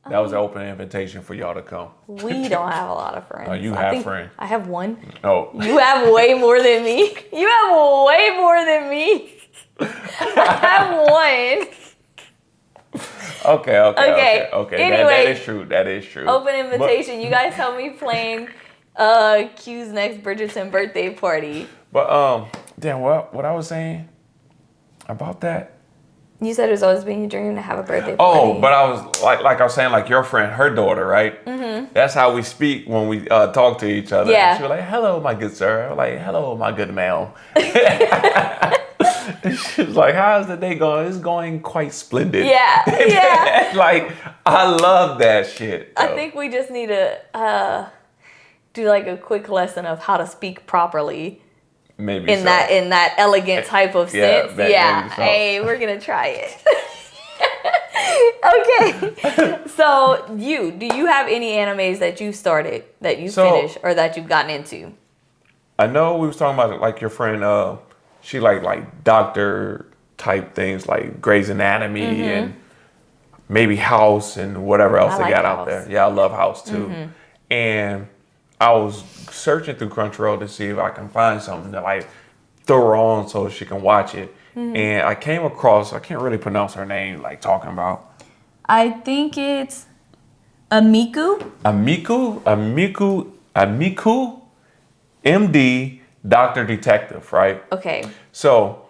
that was an open invitation for y'all to come. We don't have a lot of friends. Oh, you have friends. I have one. Oh. You have way more than me. You have way more than me. I have one. Okay. Anyway, that is true. Open invitation. You guys help me plan Q's next Bridgerton birthday party. But damn, what I was saying about that? You said it's always been your dream to have a birthday party. Oh, but I was like I was saying, like your friend, her daughter, right? Mm-hmm. That's how we speak when we talk to each other. Yeah. She was like, "Hello, my good sir." I was like, "Hello, my good ma'am." She was like, "How's the day going?" It's going quite splendid. Yeah. Like, I love that shit. I think we just need to do like a quick lesson of how to speak properly. Maybe in that elegant type of sense. Yeah. So. Hey, we're gonna try it. Okay. So do you have any animes that you started, that you finished, or that you've gotten into? I know we was talking about like your friend, she like doctor type things like Grey's Anatomy and maybe House and whatever else I they like got out House. there. Yeah, I love House too. And I was searching through Crunchyroll to see if I can find something to like throw her on so she can watch it. And I came across, I can't really pronounce her name, like talking about I think it's Amiku. Amiku, MD, Doctor Detective, right? Okay. So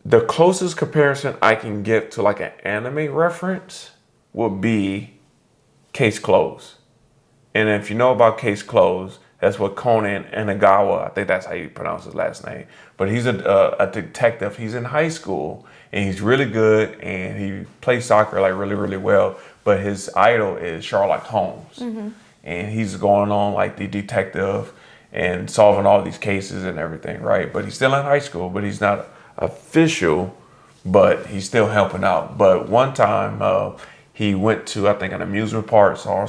the closest comparison I can get to like an anime reference would be Case Closed. And if you know about Case Closed, that's what Conan Inagawa, I think that's how you pronounce his last name. But he's a detective. He's in high school and he's really good and he plays soccer like really, really well. But his idol is Sherlock Holmes. And he's going on like the detective and solving all these cases and everything, right? But he's still in high school, but he's not official, but he's still helping out. But one time he went to, I think, an amusement park, saw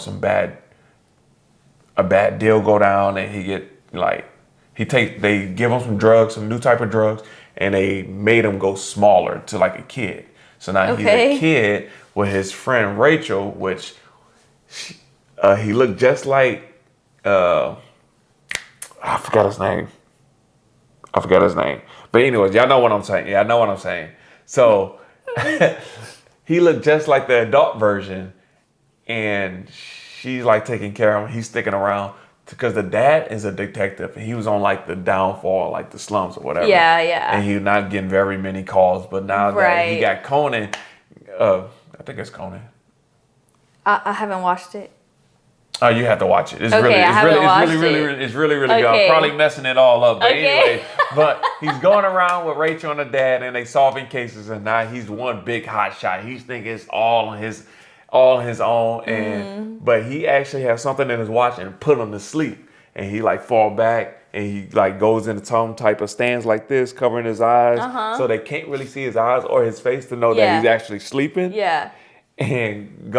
a bad deal go down, and he get like they give him some drugs, some new type of drugs, and they made him go smaller to like a kid. So now he's a kid with his friend Rachel, which he looked just like I forgot his name. But anyways, y'all know what I'm saying. Yeah, I know what I'm saying. So he looked just like the adult version, and she's like taking care of him. He's sticking around because the dad is a detective and he was on like the downfall, like the slums or whatever. Yeah, yeah. And he's not getting very many calls. But now that he got Conan, I think it's Conan. I haven't watched it. Oh, you have to watch it. It's Okay, it's really good. I'm probably messing it all up, but anyway. But he's going around with Rachel and the dad, and they solving cases, and now he's one big hot shot. He's thinking it's all on his own, and but he actually has something in his watch and put him to sleep, and he like fall back, and he like goes into some type of stance like this, covering his eyes, so they can't really see his eyes or his face to know that he's actually sleeping. Yeah. And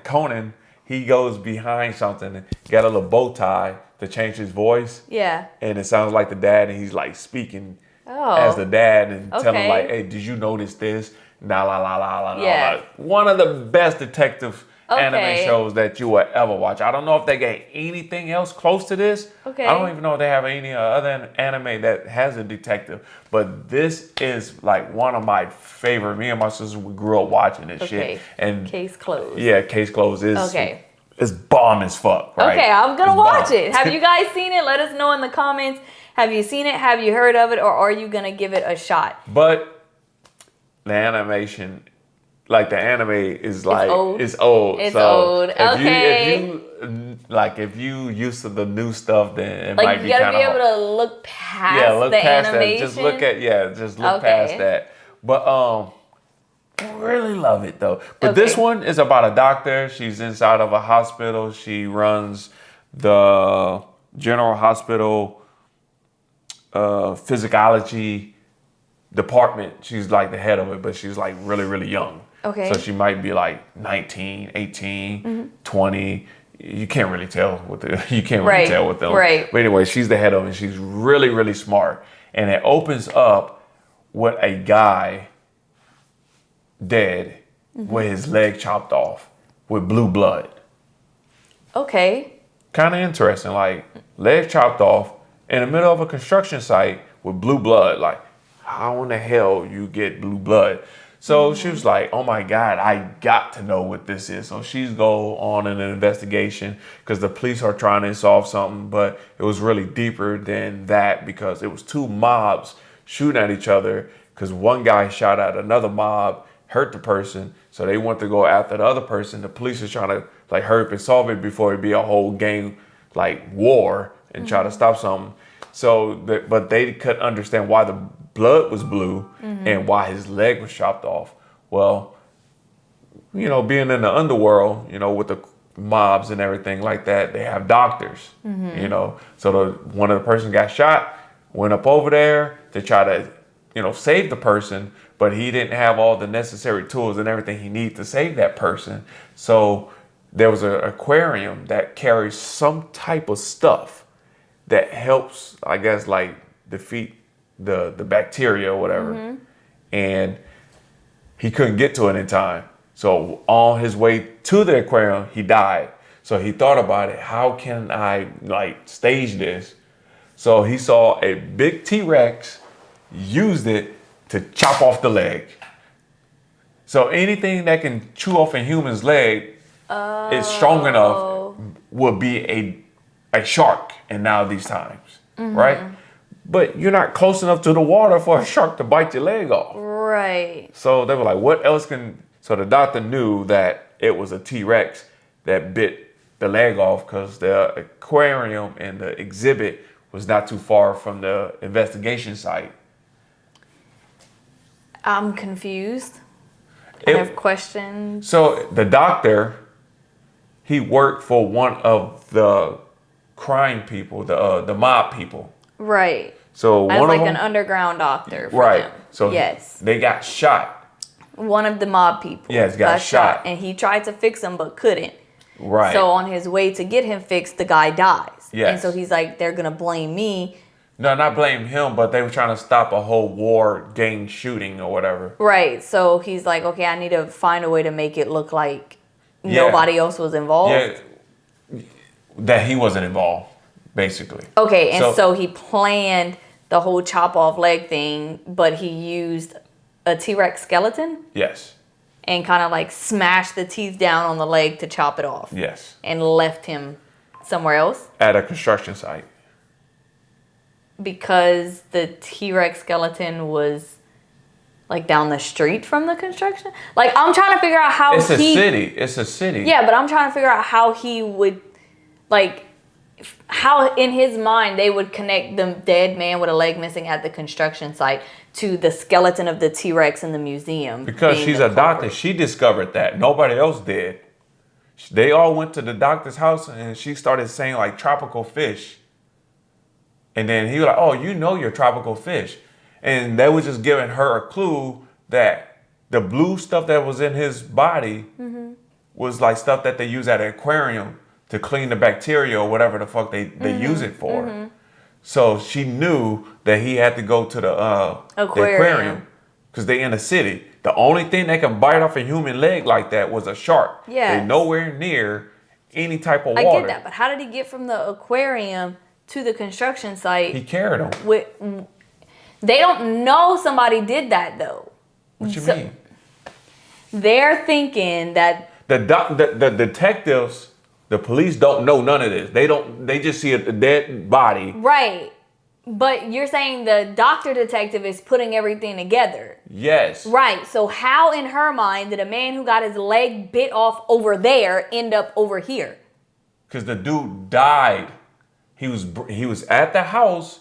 Conan, he goes behind something and got a little bow tie to change his voice. Yeah. And it sounds like the dad, and he's like speaking as the dad and telling him like, hey, did you notice this? La la la la la la. One of the best detective anime shows that you will ever watch. I don't know if they got anything else close to this. Okay. I don't even know if they have any other anime that has a detective. But this is like one of my favorite. Me and my sister, we grew up watching this shit. And Case Closed. Yeah, Case Closed is it's bomb as fuck, right? Okay, I'm gonna watch it. Have you guys seen it? Let us know in the comments. Have you seen it? Have you heard of it? Or are you gonna give it a shot? But the animation, like the anime is like it's old. It's so old. If you used to the new stuff, then it like might be you gotta kind be of able to look past the animation. Just look past that. But I really love it though. But this one is about a doctor. She's inside of a hospital. She runs the general hospital physicology department. She's like the head of it, but she's like really, really young. Okay. So she might be like 19, 18, 20. You can't really tell with them. Right. But anyway, she's the head of it. She's really, really smart. And it opens up with a guy dead with his leg chopped off with blue blood. Okay. Kind of interesting. Like, leg chopped off in the middle of a construction site with blue blood. Like, how in the hell you get blue blood? So she was like, oh my God, I got to know what this is. So she's go on an investigation because the police are trying to solve something, but it was really deeper than that because it was two mobs shooting at each other because one guy shot at another mob, hurt the person. So they went to go after the other person. The police is trying to like hurry up and solve it before it be a whole gang like war and try to stop something. So, but they couldn't understand why the blood was blue and why his leg was chopped off. Well, you know, being in the underworld, you know, with the mobs and everything like that, they have doctors, you know. So one of the person got shot, went up over there to try to save the person, but he didn't have all the necessary tools and everything he needed to save that person. So there was an aquarium that carries some type of stuff that helps, I guess, like defeat the bacteria or whatever. And he couldn't get to it in time. So on his way to the aquarium, he died. So he thought about it. How can I stage this? So he saw a big T-Rex, used it to chop off the leg. So anything that can chew off a human's leg is strong enough would be a shark in now these times, right? But you're not close enough to the water for a shark to bite your leg off. Right. So they were like, what else can... So the doctor knew that it was a T-Rex that bit the leg off because the aquarium and the exhibit was not too far from the investigation site. I'm confused. I have questions. So the doctor, he worked for one of the crime people, the mob people. Right. So as one like of them, an underground doctor for right. them. So yes, they got shot. One of the mob people. Yes, got shot. And he tried to fix him but couldn't. Right. So on his way to get him fixed, the guy dies. Yes. And so he's like, they're going to blame me. No, not blame him, but they were trying to stop a whole war gang shooting or whatever. Right. So he's like, okay, I need to find a way to make it look like nobody else was involved. Yeah. That he wasn't involved, basically. Okay. And so he planned the whole chop off leg thing, but he used a T-Rex skeleton? Yes. And kind of like smashed the teeth down on the leg to chop it off. Yes. And left him somewhere else? At a construction site. Because the T-Rex skeleton was like down the street from the construction? Like, I'm trying to figure out how It's a city. Yeah, but I'm trying to figure out how he would, like, how in his mind they would connect the dead man with a leg missing at the construction site to the skeleton of the T-Rex in the museum. Because she's a doctor. She discovered that. Nobody else did. They all went to the doctor's house and she started saying like tropical fish. And then he was like, oh, you're tropical fish. And they were just giving her a clue that the blue stuff that was in his body was like stuff that they use at an aquarium to clean the bacteria or whatever the fuck they use it for. So she knew that he had to go to the aquarium because they in a city. The only thing that can bite off a human leg like that was a shark. Yeah. They're nowhere near any type of water. I get that, but how did he get from the aquarium to the construction site? He carried them. They don't know somebody did that though. What you mean? They're thinking that the detectives, the police don't know none of this. They just see a dead body. Right. But you're saying the doctor detective is putting everything together. Yes. Right. So how in her mind did a man who got his leg bit off over there end up over here? Because the dude died. He was at the house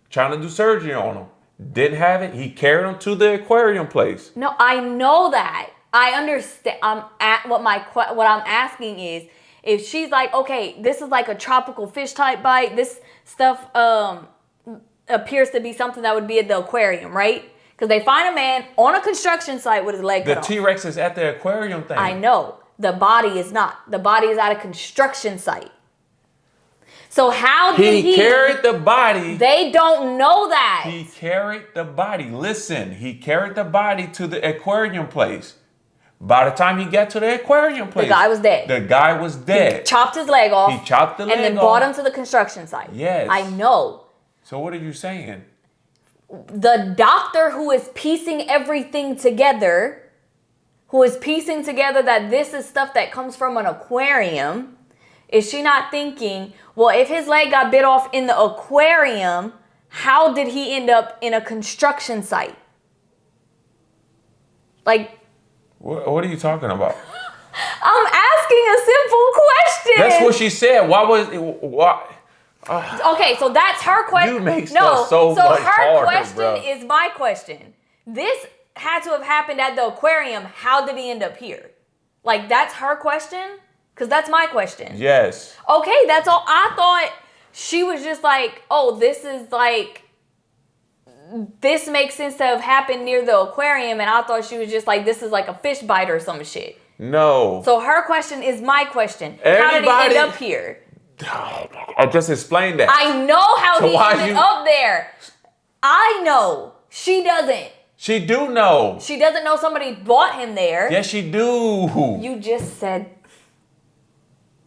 trying to do surgery on him. Didn't have it. He carried him to the aquarium place. No, I know that. I understand. What I'm asking is, if she's like, okay, this is like a tropical fish type bite. This stuff appears to be something that would be at the aquarium, right? Because they find a man on a construction site with his leg cut off. The T-Rex is at the aquarium thing. I know. The body is not. The body is at a construction site. So how did he carried the body? They don't know that. He carried the body. Listen, he carried the body to the aquarium place. By the time he got to the aquarium place, the guy was dead. The guy was dead. He chopped his leg off. He chopped the leg off. And then brought him to the construction site. Yes. I know. So what are you saying? The doctor who is piecing everything together, that this is stuff that comes from an aquarium, is she not thinking, well, if his leg got bit off in the aquarium, how did he end up in a construction site? Like, what are you talking about? I'm asking a simple question. That's what she said. Why? Okay, so that's her question. You make stuff so much her harder, question bro. is my question. This had to have happened at the aquarium. How did he end up here? Like, that's her question? Because that's my question. Yes. Okay, that's all. I thought she was just like, oh, this is like this makes sense to have happened near the aquarium, and I thought she was just like, this is like a fish bite or some shit. No. So her question is my question. How did he end up here? I just explained that. I know how he ended up there. I know. She doesn't. She do know. She doesn't know somebody brought him there. Yes, she do. You just said.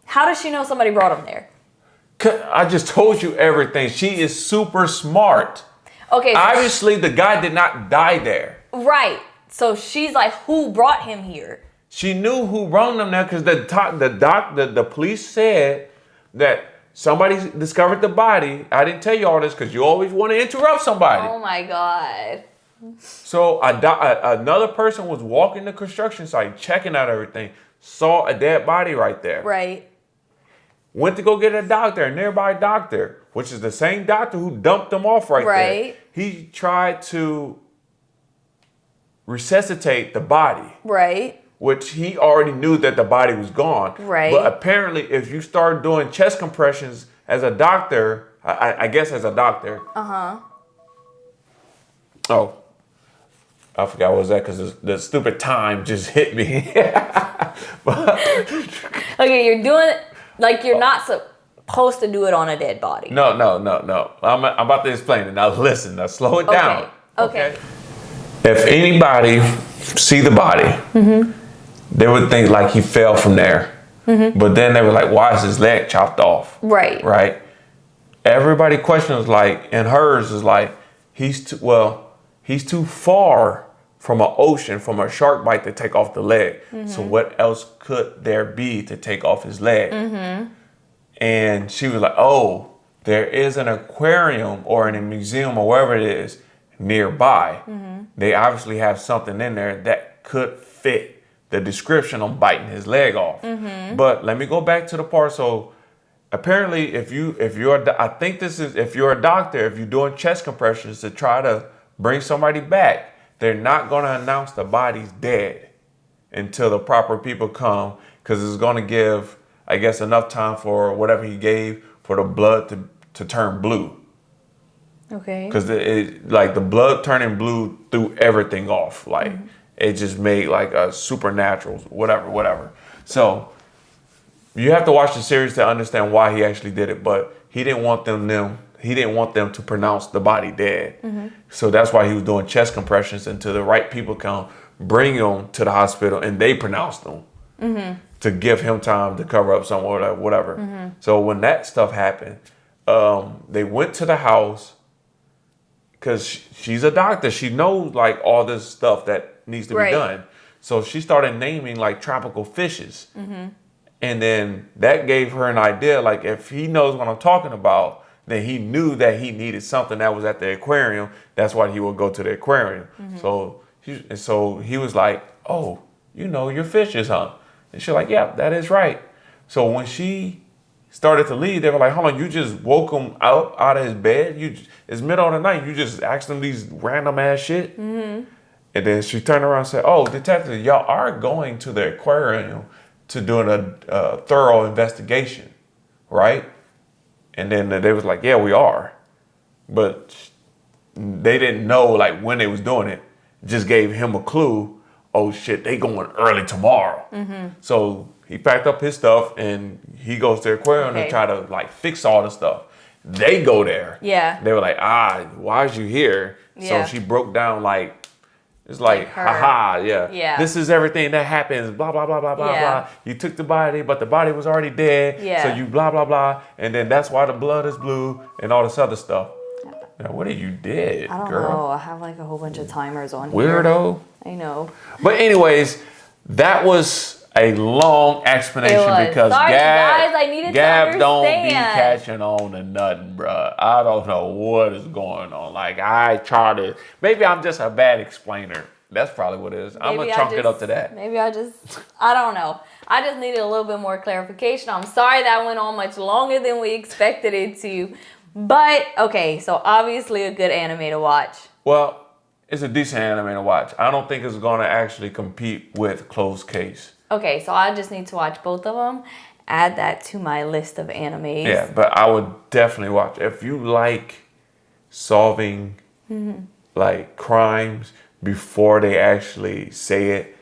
How does she know somebody brought him there? I just told you everything. She is super smart. Okay. So obviously, the guy did not die there. Right. So she's like, who brought him here? She knew who brought him there because the police said that somebody discovered the body. I didn't tell you all this because you always want to interrupt somebody. Oh my God. So another person was walking the construction site, checking out everything, saw a dead body right there. Right. Went to go get a doctor, a nearby doctor, which is the same doctor who dumped them off right there. He tried to resuscitate the body. Right. Which he already knew that the body was gone. Right. But apparently, if you start doing chest compressions as a doctor, I guess as a doctor. Uh-huh. Oh. I forgot what was that because the stupid time just hit me. Okay, you're doing it like you're not supposed to do it on a dead body. No. I'm about to explain it. Now listen, now slow it down. Okay. If anybody see the body, they would think like he fell from there. But then they were like, why is his leg chopped off? Right. Right? Everybody questions like, and hers is like, he's too far from an ocean, from a shark bite to take off the leg. So what else could there be to take off his leg? And she was like, oh, there is an aquarium or in a museum or wherever it is nearby. They obviously have something in there that could fit the description on biting his leg off. But let me go back to the part. So apparently if you're a doctor, if you're doing chest compressions to try to bring somebody back, they're not going to announce the body's dead until the proper people come, because it's going to give, I guess, enough time for whatever he gave for the blood to turn blue. Okay. Because like the blood turning blue threw everything off. Like it just made like a supernatural, whatever. So you have to watch the series to understand why he actually did it. But he didn't want them to pronounce the body dead. So that's why he was doing chest compressions until the right people come, bring him to the hospital, and they pronounce them to give him time to cover up some whatever. So when that stuff happened, they went to the house because she's a doctor. She knows like all this stuff that needs to be done. So she started naming like tropical fishes. And then that gave her an idea, like if he knows what I'm talking about, then he knew that he needed something that was at the aquarium. That's why he would go to the aquarium. So he was like, oh, you know your fishes, huh? And she's like, yeah, that is right. So when she started to leave, they were like, hold on, you just woke him out of his bed? It's middle of the night. You just asked him these random ass shit? And then she turned around and said, oh, detective, y'all are going to the aquarium to doing a thorough investigation, right? And then they was like, yeah, we are. But they didn't know like when they was doing it. Just gave him a clue. Oh shit, they going early tomorrow. So he packed up his stuff and he goes to the aquarium to try to like fix all the stuff. They go there. Yeah. They were like, why is you here? Yeah. So she broke down like, it's like haha, yeah. This is everything that happens, blah, blah, blah, blah, blah, blah. You took the body, but the body was already dead. Yeah. So you blah, blah, blah. And then that's why the blood is blue and all this other stuff. Now, what did you did, I don't girl? know. I have like a whole bunch of timers on Weirdo. here. I know. But anyways, that was a long explanation because Sorry, guys, I needed Gav to don't be understand. catching on to nothing, bruh. I don't know what is going on. Like maybe I'm just a bad explainer. That's probably what it is. I'm gonna chalk it up to that. I don't know. I just needed a little bit more clarification. I'm sorry that went on much longer than we expected it to. But, okay, so obviously a good anime to watch. Well, it's a decent anime to watch. I don't think it's gonna actually compete with Closed Case. Okay, so I just need to watch both of them. Add that to my list of animes. Yeah, but I would definitely watch. If you like solving like crimes before they actually say it.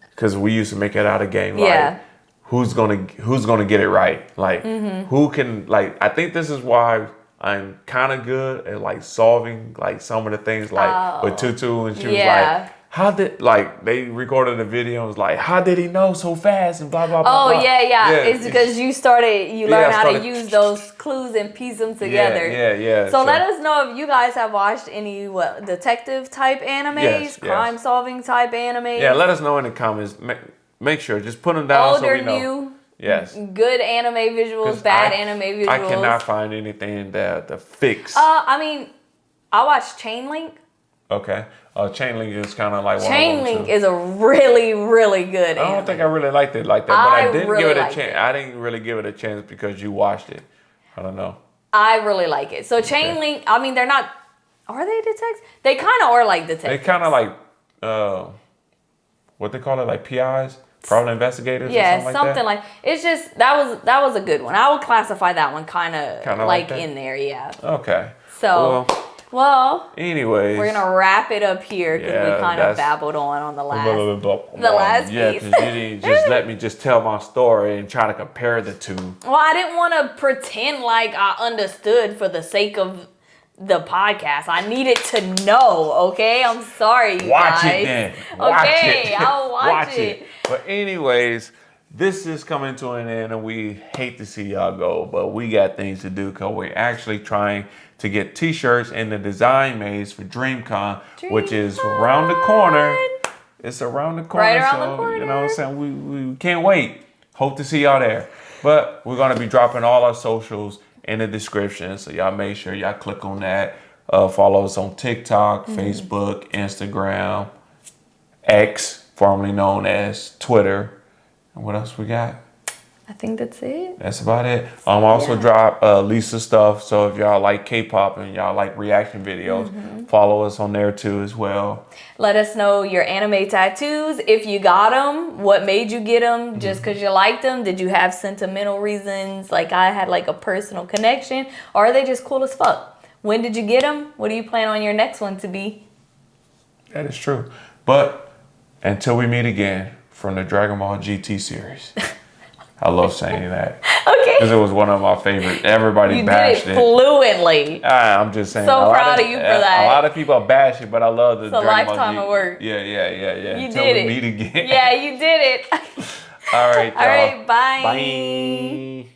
Because we used to make it out a game. Like, who's gonna get it right? Like, who can, like, I think this is why I'm kind of good at like solving like some of the things, like with Tutu, and she was like, how did, like, they recorded a video and was like, how did he know so fast and blah blah blah. It's because you learned how to use those clues and piece them together. So let us know if you guys have watched any detective type animes, crime solving type animes. Yeah, let us know in the comments. Make sure, just put them down so we know. New. Yes. Good anime visuals, bad anime visuals. I cannot find anything to fix. I mean, I watched Chain Link. Okay. Chain Link is kind of like one Chain of them Link too. is a really, really good anime. I don't think I really liked it like that, but I didn't give it a chance. I didn't really give it a chance because you watched it. I don't know. I really like it. So Chain Link, I mean, they're not, are they detectives? They kind of are like detectives. They kind of like, what they call it, like PIs? Private investigators or something like that? It's just, that was a good one. I would classify that one kind of like in there, Okay. So, well, anyways, we're gonna wrap it up here because we kind of babbled on the last piece. Yeah, because you didn't just let me just tell my story and try to compare the two. Well, I didn't want to pretend like I understood for the sake of the podcast. I needed to know, okay? I'm sorry, you guys. Watch it then. I'll watch it. But anyways, this is coming to an end, and we hate to see y'all go, but we got things to do because we're actually trying to get t-shirts in the design maze for DreamCon, which is around the corner. It's around the corner. Right around the corner. You know what I'm saying? We can't wait. Hope to see y'all there. But we're going to be dropping all our socials in the description, so y'all make sure y'all click on that. Follow us on TikTok, Facebook, Instagram, X, formerly known as Twitter. And what else we got? I think that's it. That's about it. Also drop Lisa stuff, so if y'all like K-pop and y'all like reaction videos, follow us on there too as well. Let us know your anime tattoos. If you got them, what made you get them? Just because you liked them? Did you have sentimental reasons? Like I had like a personal connection? Or are they just cool as fuck? When did you get them? What do you plan on your next one to be? That is true. But until we meet again from the Dragon Ball GT series. I love saying that. Okay. Because it was one of my favorites. Everybody bashed it. You did it fluently. I'm just saying. So proud of you for that. A lot of people bash it, but I love the Dragon Ball GT. It's a lifetime of work. Yeah. You Until did it. we meet again. Yeah, you did it. All right, y'all. All right, bye. Bye.